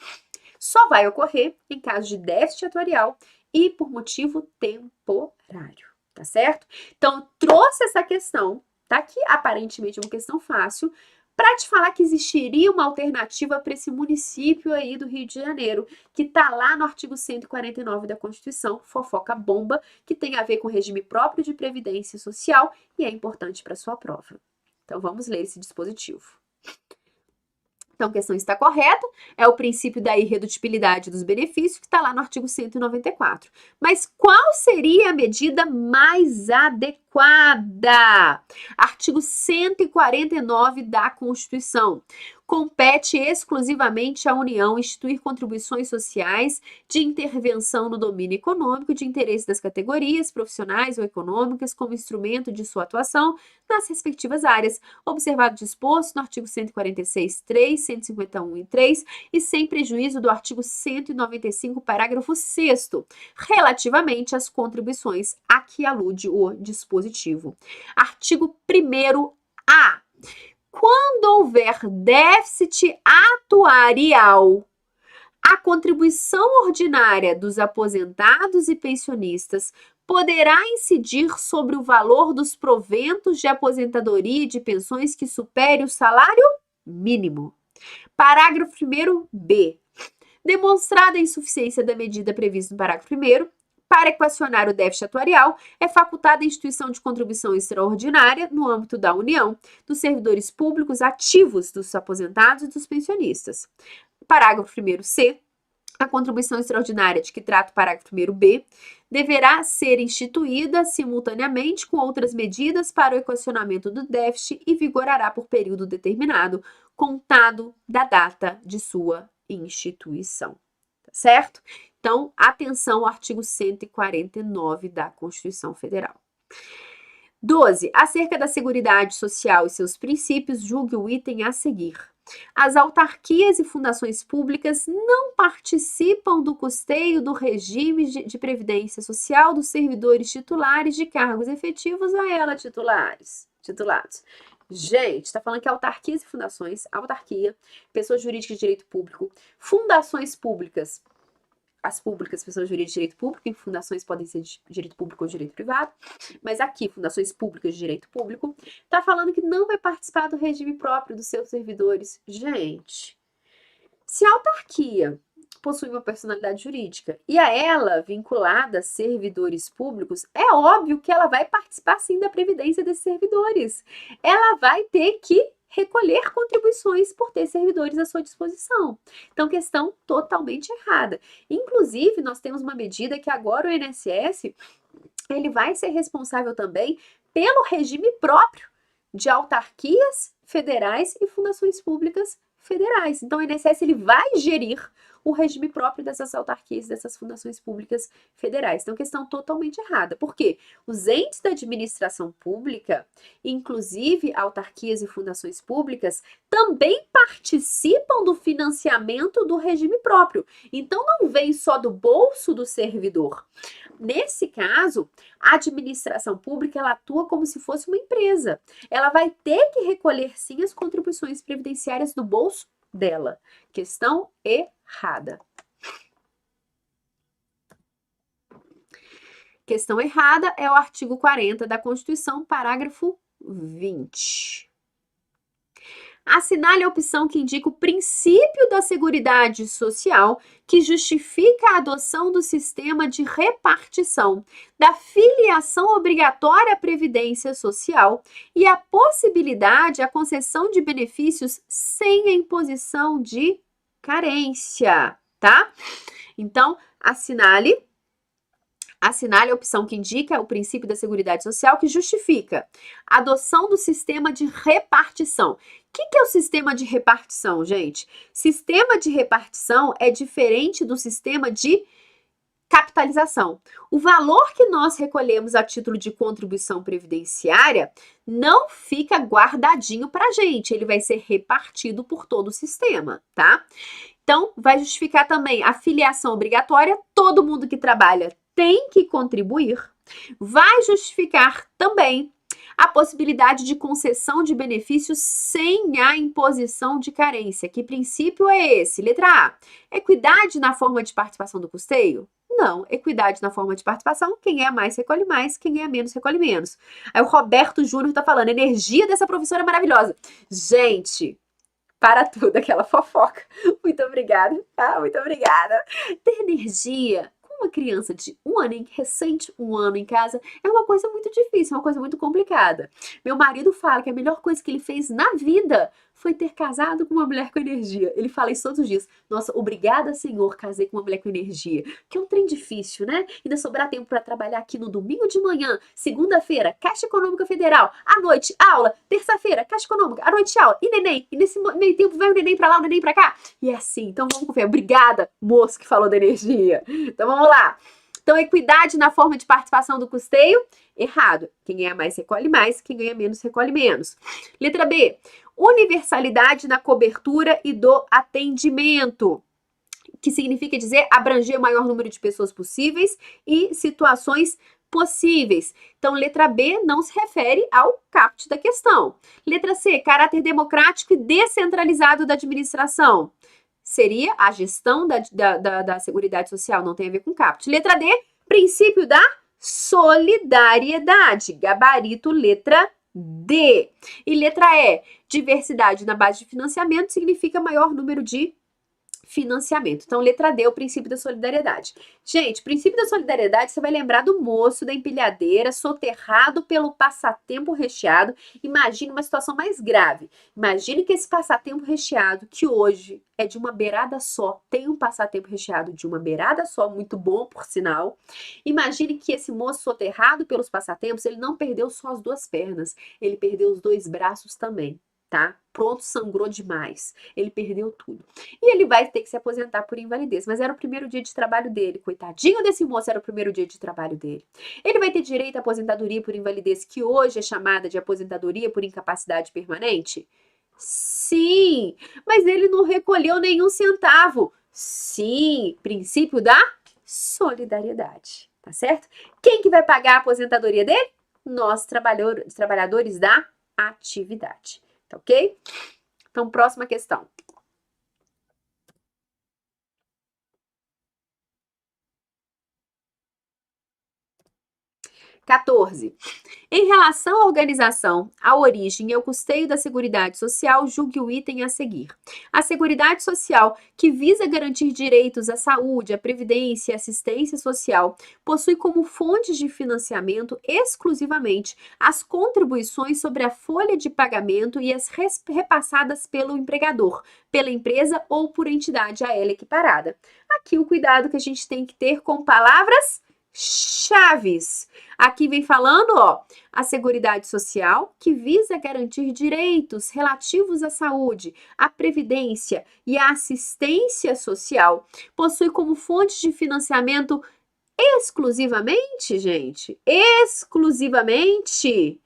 só vai ocorrer em caso de déficit atuarial e por motivo temporário, tá certo? Então, trouxe essa questão, tá? Que aparentemente é uma questão fácil, para te falar que existiria uma alternativa para esse município aí do Rio de Janeiro, que tá lá no artigo 149 da Constituição, fofoca bomba, que tem a ver com o regime próprio de previdência social e é importante para sua prova. Então, vamos ler esse dispositivo. Então, a questão está correta, é o princípio da irredutibilidade dos benefícios, que está lá no artigo 194. Mas qual seria a medida mais adequada? Artigo 149 da Constituição. Compete exclusivamente à União instituir contribuições sociais de intervenção no domínio econômico de interesse das categorias profissionais ou econômicas como instrumento de sua atuação nas respectivas áreas, observado o disposto no artigo 146, 3, 151 e 3, e sem prejuízo do artigo 195, parágrafo 6º, relativamente às contribuições a que alude o dispositivo. Artigo 1º-A. Quando houver déficit atuarial, a contribuição ordinária dos aposentados e pensionistas poderá incidir sobre o valor dos proventos de aposentadoria e de pensões que supere o salário mínimo. Parágrafo 1º-B. Demonstrada a insuficiência da medida prevista no parágrafo 1º, para equacionar o déficit atuarial, é facultada a instituição de contribuição extraordinária no âmbito da União, dos servidores públicos ativos, dos aposentados e dos pensionistas. Parágrafo 1º-C. A contribuição extraordinária de que trata o parágrafo 1º-B deverá ser instituída simultaneamente com outras medidas para o equacionamento do déficit e vigorará por período determinado, contado da data de sua instituição. Tá certo? Então, atenção ao artigo 149 da Constituição Federal. 12. Acerca da Seguridade Social e seus princípios, julgue o item a seguir. As autarquias e fundações públicas não participam do custeio do regime de previdência social dos servidores titulares de cargos efetivos a ela titulados. Gente, está falando que autarquias e fundações, autarquia, pessoas jurídicas de direito público, fundações públicas, as públicas, pessoas jurídicas de direito público, e fundações podem ser de direito público ou de direito privado, mas aqui, fundações públicas de direito público, tá falando que não vai participar do regime próprio dos seus servidores. Gente, se a autarquia possui uma personalidade jurídica e a ela vinculada a servidores públicos, é óbvio que ela vai participar sim da previdência desses servidores. Ela vai ter que recolher contribuições por ter servidores à sua disposição. Então, questão totalmente errada. Inclusive, nós temos uma medida que agora o INSS, ele vai ser responsável também pelo regime próprio de autarquias federais e fundações públicas federais. Então, o INSS ele vai gerir o regime próprio dessas autarquias, dessas fundações públicas federais. Então, questão totalmente errada. Por quê? Os entes da administração pública, inclusive autarquias e fundações públicas, também participam do financiamento do regime próprio. Então, não vem só do bolso do servidor. Nesse caso, a administração pública ela atua como se fosse uma empresa. Ela vai ter que recolher, sim, as contribuições previdenciárias do bolso dela. Questão errada. Questão errada é o artigo 40 da Constituição, parágrafo 20. Assinale a opção que indica o princípio da Seguridade Social, que justifica a adoção do sistema de repartição da filiação obrigatória à Previdência Social e a possibilidade, a concessão de benefícios sem a imposição de carência, tá? Então, assinale a opção que indica o princípio da Seguridade Social, que justifica a adoção do sistema de repartição. O que é o sistema de repartição, gente? Sistema de repartição é diferente do sistema de capitalização. O valor que nós recolhemos a título de contribuição previdenciária não fica guardadinho para a gente, ele vai ser repartido por todo o sistema, tá? Então, vai justificar também a filiação obrigatória, todo mundo que trabalha tem que contribuir. Vai justificar também a possibilidade de concessão de benefícios sem a imposição de carência. Que princípio é esse? Letra A. Equidade na forma de participação do custeio? Não. Equidade na forma de participação, quem é mais recolhe mais, quem é menos recolhe menos. Aí o Roberto Júnior tá falando, energia dessa professora é maravilhosa. Gente, para tudo, aquela fofoca. Muito obrigada, tá? Muito obrigada. Ter energia com uma criança de 1 recente um ano em casa, é uma coisa muito difícil, uma coisa muito complicada. Meu marido fala que a melhor coisa que ele fez na vida foi ter casado com uma mulher com energia. Ele fala isso todos os dias. Nossa, obrigada, Senhor, casei com uma mulher com energia. Que é um trem difícil, né? Ainda sobrar tempo para trabalhar aqui no domingo de manhã, segunda-feira, Caixa Econômica Federal, à noite, aula, terça-feira, Caixa Econômica, à noite, aula, e neném. E nesse meio tempo vai o neném pra lá, o neném pra cá. E é assim, então vamos confiar. Obrigada, moço que falou da energia. Então vamos lá. Então, equidade na forma de participação do custeio, errado. Quem ganha mais recolhe mais, quem ganha menos recolhe menos. Letra B, universalidade na cobertura e do atendimento, que significa dizer abranger o maior número de pessoas possíveis e situações possíveis. Então, letra B não se refere ao caput da questão. Letra C, caráter democrático e descentralizado da administração. Seria a gestão da Seguridade Social, não tem a ver com caput. Letra D, princípio da solidariedade. Gabarito, letra D. E letra E, diversidade na base de financiamento significa maior número de financiamento. Então, letra D, o princípio da solidariedade. Gente, princípio da solidariedade, você vai lembrar do moço da empilhadeira, soterrado pelo passatempo recheado. Imagine uma situação mais grave. Imagine que esse passatempo recheado, que hoje é de uma beirada só, tem um passatempo recheado de uma beirada só, muito bom, por sinal. Imagine que esse moço soterrado pelos passatempos, ele não perdeu só as duas pernas, ele perdeu os dois braços também. Tá? Pronto, sangrou demais. Ele perdeu tudo. E ele vai ter que se aposentar por invalidez. Mas era o primeiro dia de trabalho dele. Coitadinho desse moço, era o primeiro dia de trabalho dele. Ele vai ter direito à aposentadoria por invalidez, que hoje é chamada de aposentadoria por incapacidade permanente? Sim, mas ele não recolheu nenhum centavo. Sim, princípio da solidariedade. Tá certo? Quem que vai pagar a aposentadoria dele? Nós, trabalhadores da atividade. Tá ok? Então, próxima questão. Quatorze. Em relação à organização, à origem e ao custeio da Seguridade Social, julgue o item a seguir. A Seguridade Social, que visa garantir direitos à saúde, à previdência e assistência social, possui como fontes de financiamento exclusivamente as contribuições sobre a folha de pagamento e as repassadas pelo empregador, pela empresa ou por entidade a ela equiparada. Aqui o cuidado que a gente tem que ter com palavras chaves. Aqui vem falando, ó, a Seguridade Social, que visa garantir direitos relativos à saúde, à previdência e à assistência social, possui como fonte de financiamento exclusivamente, gente, exclusivamente.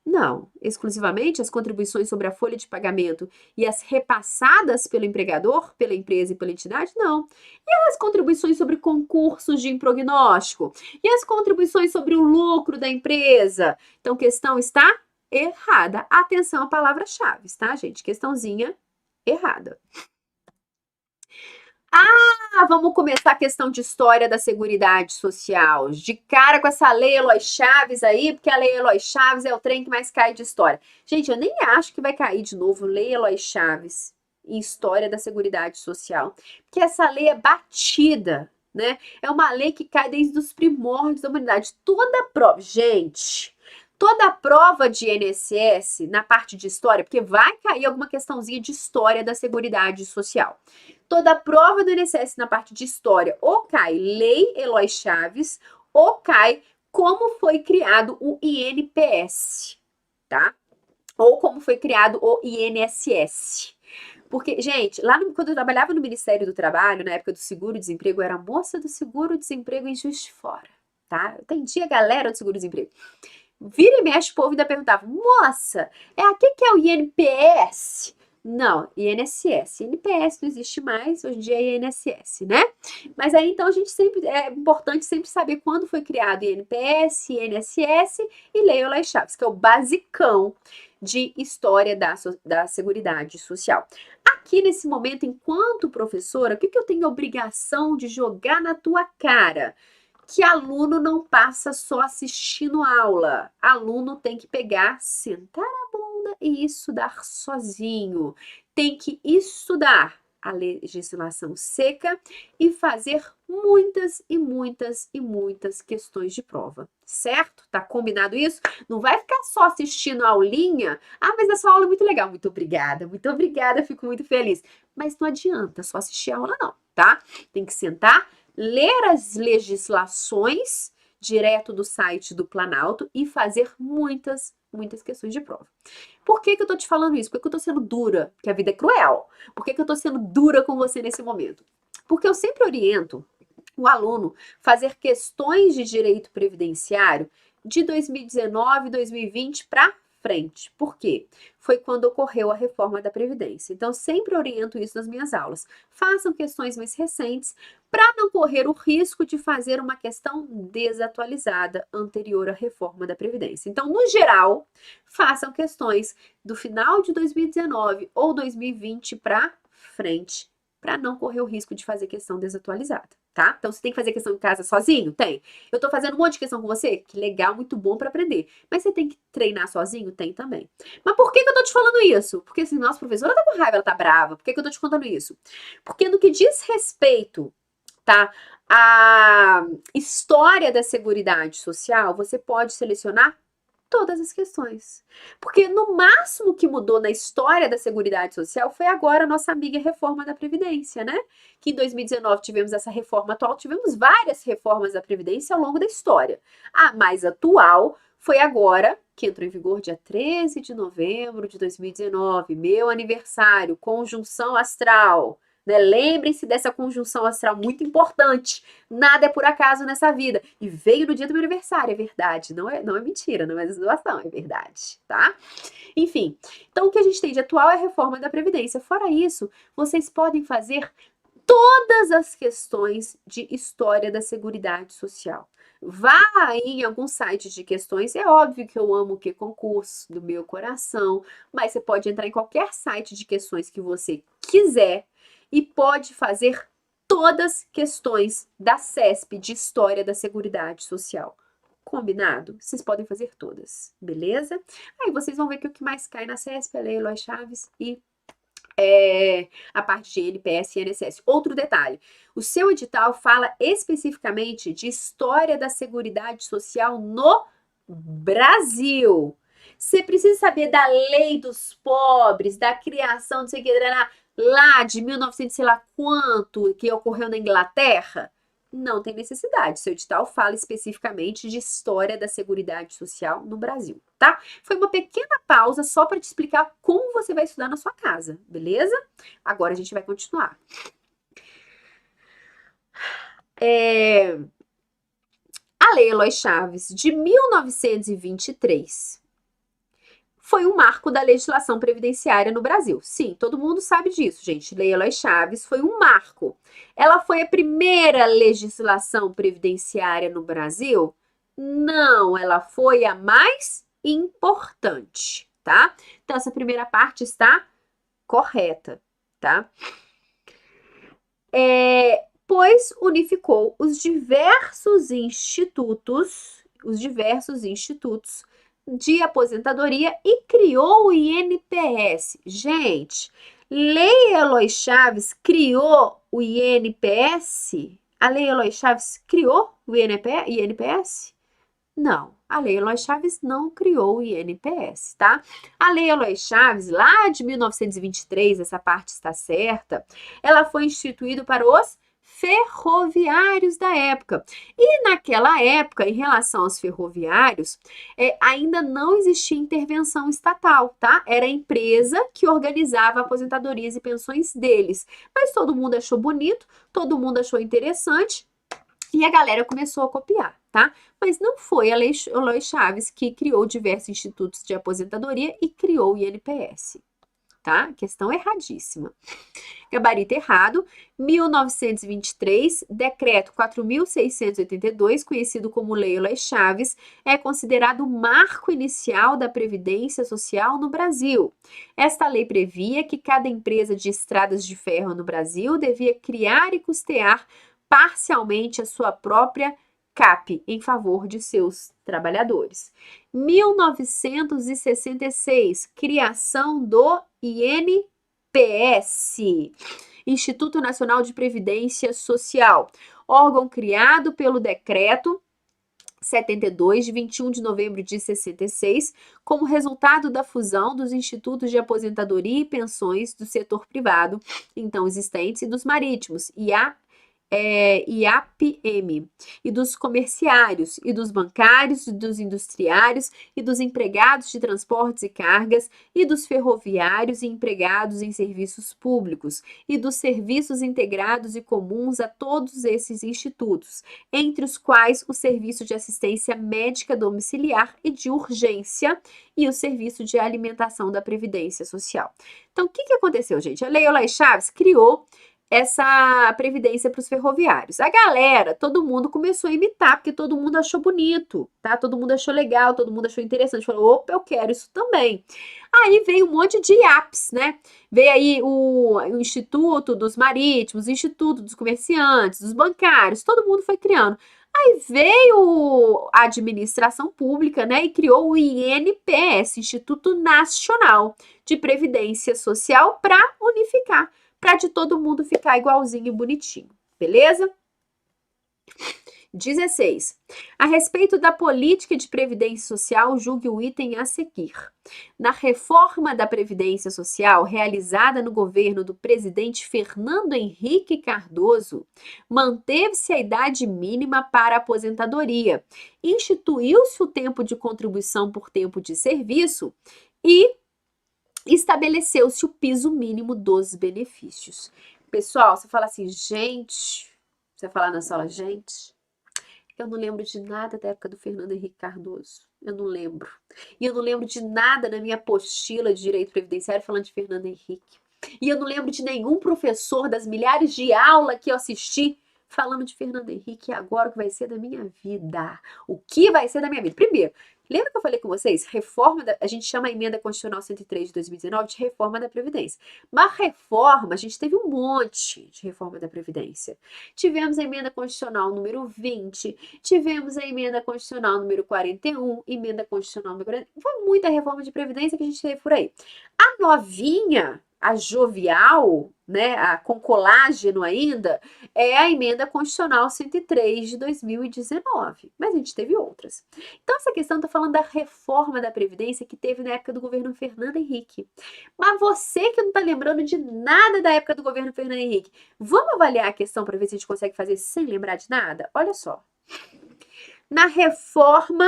Não, exclusivamente as contribuições sobre a folha de pagamento e as repassadas pelo empregador, pela empresa e pela entidade, não. E as contribuições sobre concursos de imprognóstico? E as contribuições sobre o lucro da empresa? Então, questão está errada. Atenção a palavras-chave, tá, gente? Questãozinha errada. Vamos começar a questão de história da Seguridade Social. De cara com essa Lei Eloy Chaves aí, porque a Lei Eloy Chaves é o trem que mais cai de história. Gente, eu nem acho que vai cair de novo Lei Eloy Chaves em história da Seguridade Social, porque essa lei é batida, né? É uma lei que cai desde os primórdios da humanidade. Toda prova, gente, toda prova de INSS na parte de história, porque vai cair alguma questãozinha de história da Seguridade Social. Toda prova do INSS na parte de história ou cai Lei Eloy Chaves ou cai como foi criado o INPS, tá? Ou como foi criado o INSS. Porque, gente, quando eu trabalhava no Ministério do Trabalho, na época do seguro-desemprego, eu era moça do seguro-desemprego em Juiz de Fora, tá? Eu atendia a galera do seguro-desemprego. Vira e mexe, o povo ainda perguntava, moça, que é o INPS? Não, INSS. INPS não existe mais, hoje em dia é INSS, né? Mas aí, então, é importante sempre saber quando foi criado INPS, INSS e Lei Eloy Chaves, que é o basicão de história da Seguridade Social. Aqui, nesse momento, enquanto professora, o que eu tenho a obrigação de jogar na tua cara? Que aluno não passa só assistindo aula. Aluno tem que pegar, sentar a bunda e estudar sozinho. Tem que estudar, a legislação seca e fazer muitas e muitas e muitas questões de prova, certo? Tá combinado isso? Não vai ficar só assistindo a aulinha. Ah, mas essa aula é muito legal. Muito obrigada, fico muito feliz. Mas não adianta só assistir a aula não, tá? Tem que sentar, ler as legislações direto do site do Planalto e fazer muitas questões de prova. Por que eu tô te falando isso? Por que eu tô sendo dura? Porque a vida é cruel. Por que eu tô sendo dura com você nesse momento? Porque eu sempre oriento o aluno fazer questões de direito previdenciário de 2019 e 2020 para frente. Por quê? Foi quando ocorreu a reforma da Previdência. Então, sempre oriento isso nas minhas aulas. Façam questões mais recentes para não correr o risco de fazer uma questão desatualizada anterior à reforma da Previdência. Então, no geral, façam questões do final de 2019 ou 2020 para frente, para não correr o risco de fazer questão desatualizada, tá? Então, você tem que fazer questão em casa sozinho? Tem. Eu tô fazendo um monte de questão com você? Que legal, muito bom para aprender. Mas você tem que treinar sozinho? Tem também. Mas por que eu tô te falando isso? Porque assim, nossa professora tá com raiva, ela tá brava. Por que eu tô te contando isso? Porque no que diz respeito, tá, à história da Seguridade Social, você pode selecionar todas as questões. Porque no máximo que mudou na história da Seguridade Social foi agora a nossa amiga reforma da Previdência, né? Que em 2019 tivemos essa reforma atual, tivemos várias reformas da Previdência ao longo da história. A mais atual foi agora, que entrou em vigor dia 13 de novembro de 2019, meu aniversário, conjunção astral. Né? Lembrem-se dessa conjunção astral muito importante. Nada é por acaso nessa vida. E veio no dia do meu aniversário, é verdade. Não é mentira, não é zoação, é verdade, tá? Enfim, então o que a gente tem de atual é a reforma da Previdência. Fora isso, vocês podem fazer todas as questões de história da Seguridade Social. Vá em algum site de questões, é óbvio que eu amo o que concurso do meu coração, mas você pode entrar em qualquer site de questões que você quiser e pode fazer todas questões da CESP de História da Seguridade Social. Combinado? Vocês podem fazer todas, beleza? Aí vocês vão ver que o que mais cai na CESP é Lei Eloy Chaves e a parte de NPS e INSS. Outro detalhe, o seu edital fala especificamente de História da Seguridade Social no Brasil. Você precisa saber da lei dos pobres, da criação, não sei o que, lá de 1900, sei lá quanto, que ocorreu na Inglaterra? Não tem necessidade. Seu edital fala especificamente de história da Seguridade Social no Brasil, tá? Foi uma pequena pausa só para te explicar como você vai estudar na sua casa, beleza? Agora a gente vai continuar. A Lei Eloy Chaves, de 1923, foi um marco da legislação previdenciária no Brasil. Sim, todo mundo sabe disso, gente. Lei Eloy Chaves foi um marco. Ela foi a primeira legislação previdenciária no Brasil? Não, ela foi a mais importante, tá? Então, essa primeira parte está correta, tá? Pois unificou os diversos institutos de aposentadoria e criou o INPS. Gente, Lei Eloy Chaves criou o INPS? A Lei Eloy Chaves criou o INPS? Não, a Lei Eloy Chaves não criou o INPS, tá? A Lei Eloy Chaves, lá de 1923, essa parte está certa, ela foi instituída para os ferroviários da época. E naquela época, em relação aos ferroviários, ainda não existia intervenção estatal, tá? Era a empresa que organizava aposentadorias e pensões deles. Mas todo mundo achou bonito, todo mundo achou interessante e a galera começou a copiar, tá? Mas não foi a Lei Eloy Chaves que criou diversos institutos de aposentadoria e criou o INPS. Tá? Questão erradíssima. Gabarito errado. 1923, decreto 4.682, conhecido como Lei Eloy Chaves, é considerado o marco inicial da Previdência Social no Brasil. Esta lei previa que cada empresa de estradas de ferro no Brasil devia criar e custear parcialmente a sua própria CAP em favor de seus trabalhadores. 1966, criação do INPS. Instituto Nacional de Previdência Social, órgão criado pelo Decreto 72, de 21 de novembro de 66, como resultado da fusão dos institutos de aposentadoria e pensões do setor privado, então existentes, e dos marítimos, IAPM, e dos comerciários, e dos bancários, e dos industriários, e dos empregados de transportes e cargas, e dos ferroviários e empregados em serviços públicos, e dos serviços integrados e comuns a todos esses institutos, entre os quais o Serviço de Assistência Médica Domiciliar e de Urgência e o Serviço de Alimentação da Previdência Social. Então, o que aconteceu, gente? A Lei Olais Chaves criou essa previdência para os ferroviários. A galera, todo mundo começou a imitar, porque todo mundo achou bonito, tá? Todo mundo achou legal, todo mundo achou interessante. Falou, opa, eu quero isso também. Aí veio um monte de IAPs, né? Veio aí o Instituto dos Marítimos, o Instituto dos Comerciantes, dos Bancários, todo mundo foi criando. Aí veio a administração pública, né, e criou o INPS, Instituto Nacional de Previdência Social, para unificar, para de todo mundo ficar igualzinho e bonitinho, beleza? 16. A respeito da política de previdência social, julgue o item a seguir. Na reforma da Previdência Social realizada no governo do presidente Fernando Henrique Cardoso, manteve-se a idade mínima para a aposentadoria, instituiu-se o tempo de contribuição por tempo de serviço e estabeleceu-se o piso mínimo dos benefícios. Pessoal, você fala assim, gente, você vai falar na sala, gente, eu não lembro de nada da época do Fernando Henrique Cardoso. Eu não lembro. E eu não lembro de nada na minha apostila de direito previdenciário falando de Fernando Henrique. E eu não lembro de nenhum professor das milhares de aulas que eu assisti falando de Fernando Henrique. E agora o que vai ser da minha vida? O que vai ser da minha vida? Primeiro, lembra que eu falei com vocês? A gente chama a emenda constitucional 103 de 2019 de reforma da Previdência. Mas reforma, a gente teve um monte de reforma da Previdência. Tivemos a emenda constitucional número 20, tivemos a emenda constitucional número 41, emenda constitucional número 40. Foi muita reforma de Previdência que a gente teve por aí. A novinha, a jovial, né, com colágeno ainda, é a emenda constitucional 103 de 2019. Mas a gente teve outras. Então, essa questão está falando da reforma da Previdência que teve na época do governo Fernando Henrique. Mas você que não está lembrando de nada da época do governo Fernando Henrique, vamos avaliar a questão para ver se a gente consegue fazer sem lembrar de nada? Olha só. Na reforma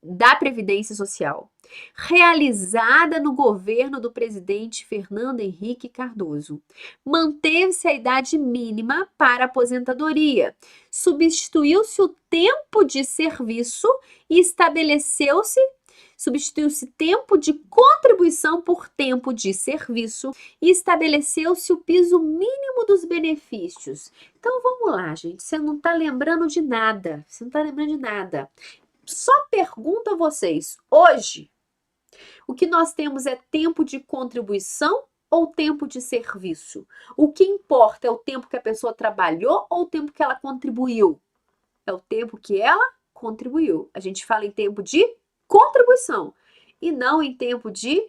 da Previdência Social, realizada no governo do presidente Fernando Henrique Cardoso, manteve-se a idade mínima para aposentadoria, substituiu-se o tempo de serviço e substituiu-se tempo de contribuição por tempo de serviço e estabeleceu-se o piso mínimo dos benefícios. Então vamos lá, gente, você não está lembrando de nada, Só pergunto a vocês, hoje, o que nós temos é tempo de contribuição ou tempo de serviço? O que importa é o tempo que a pessoa trabalhou ou o tempo que ela contribuiu? É o tempo que ela contribuiu. A gente fala em tempo de contribuição e não em tempo de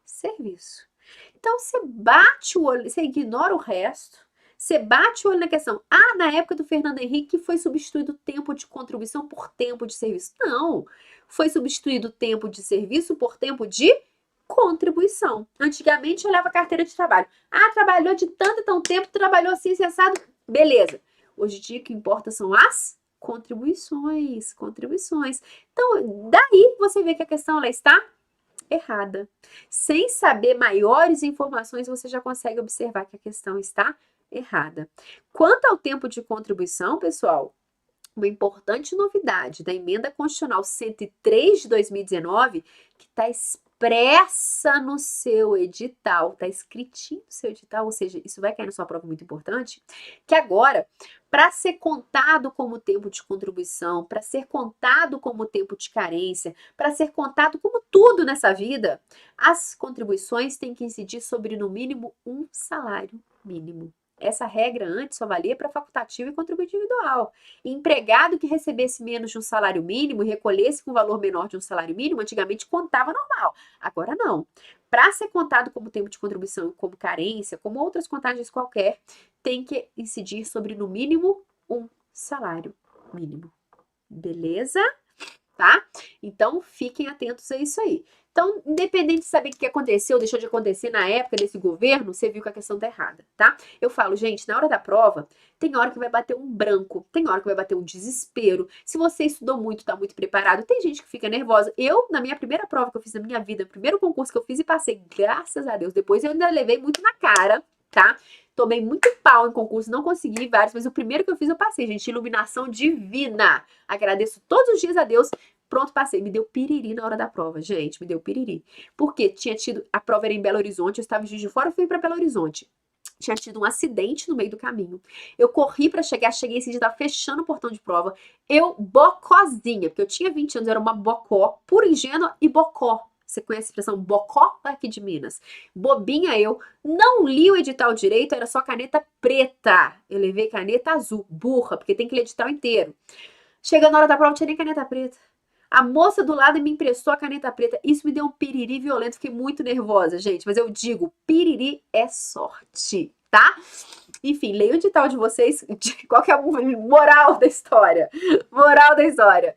serviço. Então, você bate o olho, você ignora o resto. Você bate o olho na questão, na época do Fernando Henrique foi substituído o tempo de contribuição por tempo de serviço. Não, foi substituído o tempo de serviço por tempo de contribuição. Antigamente eu olhava a carteira de trabalho. Trabalhou de tanto e tão tempo, trabalhou assim, cessado, beleza. Hoje em dia o que importa são as contribuições. Então, daí você vê que a questão ela está errada. Sem saber maiores informações, você já consegue observar que a questão está errada. Quanto ao tempo de contribuição, pessoal, uma importante novidade da emenda constitucional 103 de 2019, que está expressa no seu edital, está escritinho no seu edital, ou seja, isso vai cair na sua prova muito importante, que agora, para ser contado como tempo de contribuição, para ser contado como tempo de carência, para ser contado como tudo nessa vida, as contribuições têm que incidir sobre, no mínimo, um salário mínimo. Essa regra antes só valia para facultativo e contributivo individual. Empregado que recebesse menos de um salário mínimo e recolhesse com valor menor de um salário mínimo, antigamente contava normal. Agora não. para ser contado como tempo de contribuição, como carência, como outras contagens qualquer, tem que incidir sobre no mínimo um salário mínimo. Beleza? Tá? Então, fiquem atentos a isso aí. Então, independente de saber o que aconteceu, deixou de acontecer na época desse governo, você viu que a questão tá errada, tá? Eu falo, gente, na hora da prova, tem hora que vai bater um branco, tem hora que vai bater um desespero. Se você estudou muito, tá muito preparado, tem gente que fica nervosa. Eu, na minha primeira prova que eu fiz na minha vida, primeiro concurso que eu fiz e passei, graças a Deus. Depois eu ainda levei muito na cara, tá? Tomei muito pau em concurso, não consegui vários, mas o primeiro que eu fiz eu passei, gente. Iluminação divina. Agradeço todos os dias a Deus. Pronto, passei. Me deu piriri na hora da prova, gente. Me deu piriri. Porque tinha tido. A prova era em Belo Horizonte, eu estava em Juiz de Fora, eu fui para Belo Horizonte. Tinha tido um acidente no meio do caminho. Eu corri para chegar, cheguei esse dia, tava fechando o portão de prova. Eu, bocozinha, porque eu tinha 20 anos, eu era uma bocó, pura ingênua e bocó. Você conhece a expressão bocó aqui de Minas? Bobinha eu, não li o edital direito, era só caneta preta. Eu levei caneta azul, burra, porque tem que ler o edital inteiro. Chegando na hora da prova, não tinha nem caneta preta. A moça do lado me emprestou a caneta preta. Isso me deu um piriri violento. Fiquei muito nervosa, gente. Mas eu digo, piriri é sorte, tá? Enfim, leia o edital de vocês. Qual que é a moral da história? Moral da história.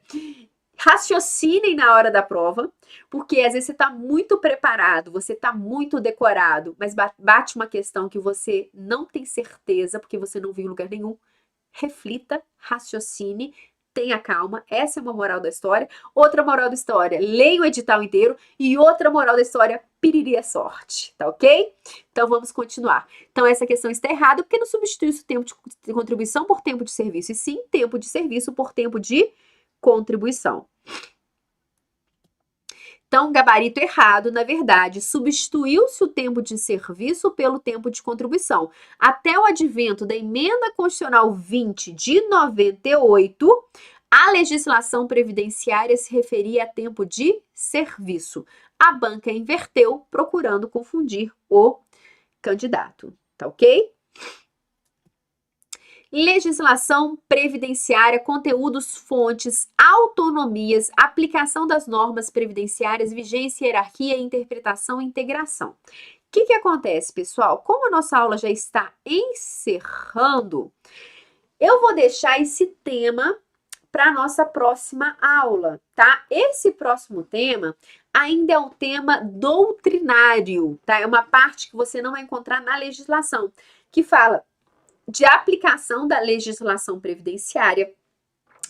Raciocinem na hora da prova, porque às vezes você tá muito preparado, você tá muito decorado, mas bate uma questão que você não tem certeza, porque você não viu em lugar nenhum. Reflita, raciocine, tenha calma, essa é uma moral da história. Outra moral da história, leia o edital inteiro. E outra moral da história, piriri é sorte, tá ok? Então vamos continuar. Então essa questão está errada, porque não substitui o tempo de contribuição por tempo de serviço, e sim tempo de serviço por tempo de contribuição. Então, gabarito errado, na verdade, substituiu-se o tempo de serviço pelo tempo de contribuição. Até o advento da Emenda Constitucional 20 de 98, a legislação previdenciária se referia a tempo de serviço. A banca inverteu, procurando confundir o candidato, tá ok? Legislação previdenciária, conteúdos, fontes, autonomias, aplicação das normas previdenciárias, vigência, hierarquia, interpretação e integração. O que acontece, pessoal? Como a nossa aula já está encerrando, eu vou deixar esse tema para a nossa próxima aula, tá? Esse próximo tema ainda é um tema doutrinário, tá? É uma parte que você não vai encontrar na legislação, que fala de aplicação da legislação previdenciária,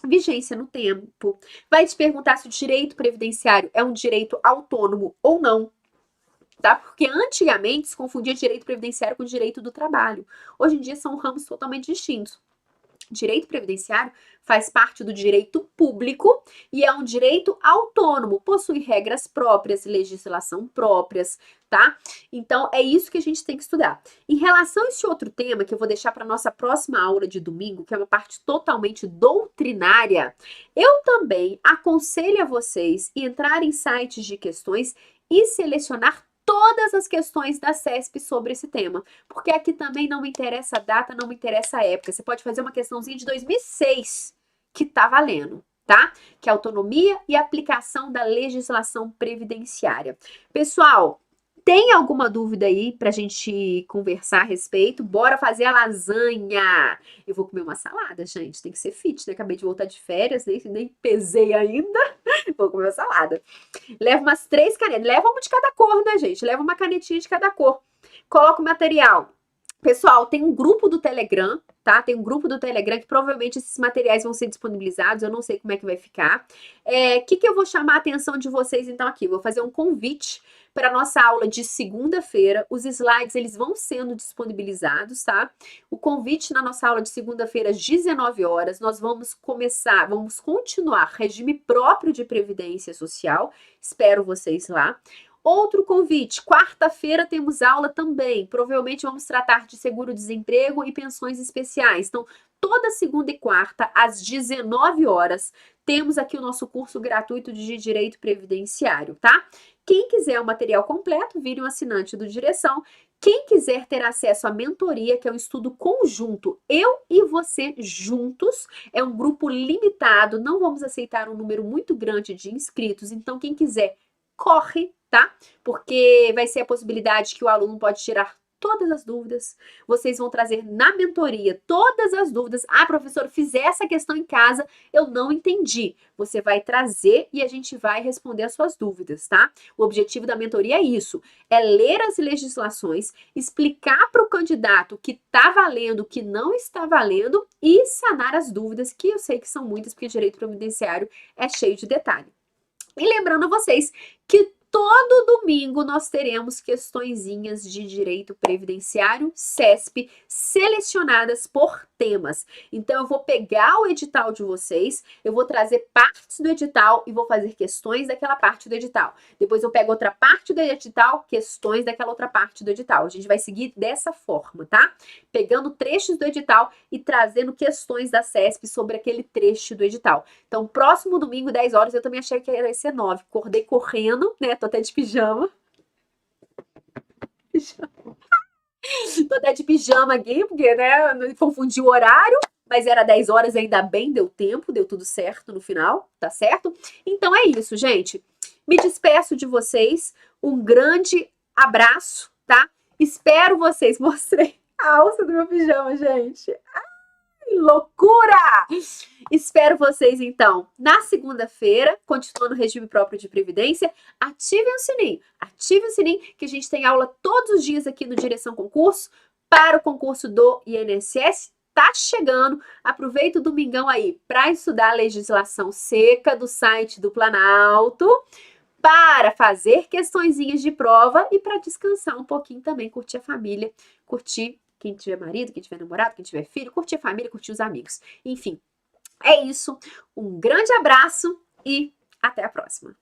vigência no tempo. Vai te perguntar se o direito previdenciário é um direito autônomo ou não, tá? Porque antigamente se confundia direito previdenciário com direito do trabalho. Hoje em dia são ramos totalmente distintos. Direito previdenciário faz parte do direito público e é um direito autônomo, possui regras próprias, legislação próprias, tá? Então, é isso que a gente tem que estudar. Em relação a esse outro tema, que eu vou deixar para nossa próxima aula de domingo, que é uma parte totalmente doutrinária, eu também aconselho a vocês entrar em sites de questões e selecionar todas as questões da CESP sobre esse tema, porque aqui também não me interessa a data, não me interessa a época. Você pode fazer uma questãozinha de 2006 que tá valendo, tá? Que é autonomia e aplicação da legislação previdenciária. Pessoal, tem alguma dúvida aí pra gente conversar a respeito? Bora fazer a lasanha! Eu vou comer uma salada, gente. Tem que ser fit, né? Acabei de voltar de férias, nem pesei ainda. Vou comer uma salada. Leva umas 3 canetas. Leva uma de cada cor, né, gente? Leva uma canetinha de cada cor. Coloca o material. Pessoal, tem um grupo do Telegram, tá? Tem um grupo do Telegram que provavelmente esses materiais vão ser disponibilizados. Eu não sei como é que vai ficar. Que eu vou chamar a atenção de vocês, então, aqui? Vou fazer um convite para a nossa aula de segunda-feira. Os slides, eles vão sendo disponibilizados, tá? O convite na nossa aula de segunda-feira, às 19 horas, nós vamos continuar regime próprio de previdência social. Espero vocês lá. Outro convite, quarta-feira temos aula também. Provavelmente vamos tratar de seguro-desemprego e pensões especiais. Então, toda segunda e quarta, às 19 horas, temos aqui o nosso curso gratuito de Direito Previdenciário, tá? Quem quiser o material completo, vire um assinante do Direção. Quem quiser ter acesso à mentoria, que é um estudo conjunto, eu e você juntos, é um grupo limitado, não vamos aceitar um número muito grande de inscritos. Então, quem quiser, corre, tá? Porque vai ser a possibilidade que o aluno pode tirar todas as dúvidas. Vocês vão trazer na mentoria todas as dúvidas. Ah, professor, fiz essa questão em casa, eu não entendi. Você vai trazer e a gente vai responder as suas dúvidas, tá? O objetivo da mentoria é isso, é ler as legislações, explicar para o candidato o que está valendo, o que não está valendo e sanar as dúvidas, que eu sei que são muitas, porque direito previdenciário é cheio de detalhe. E lembrando a vocês que todo domingo nós teremos questõezinhas de direito previdenciário, CESP, selecionadas por temas. Então eu vou pegar o edital de vocês, eu vou trazer partes do edital e vou fazer questões daquela parte do edital. Depois eu pego outra parte do edital, questões daquela outra parte do edital. A gente vai seguir dessa forma, tá? Pegando trechos do edital e trazendo questões da CESP sobre aquele trecho do edital. Então, próximo domingo, 10 horas, eu também achei que ia ser 9. Acordei correndo, né? Tô até de pijama. Tô até de pijama aqui, porque, né, não confundi o horário, mas era 10 horas, ainda bem, deu tempo, deu tudo certo no final, tá certo? Então é isso, gente. Me despeço de vocês, um grande abraço, tá? Espero vocês. Mostrei a alça do meu pijama, gente. Loucura! Espero vocês, então, na segunda-feira, continuando o regime próprio de previdência. Ativem o sininho, que a gente tem aula todos os dias aqui no Direção Concurso, para o concurso do INSS. Tá chegando, aproveita o domingão aí para estudar a legislação seca do site do Planalto, para fazer questõezinhas de prova e para descansar um pouquinho também, curtir a família, curtir quem tiver marido, quem tiver namorado, quem tiver filho, curtir a família, curtir os amigos. Enfim, é isso. Um grande abraço e até a próxima.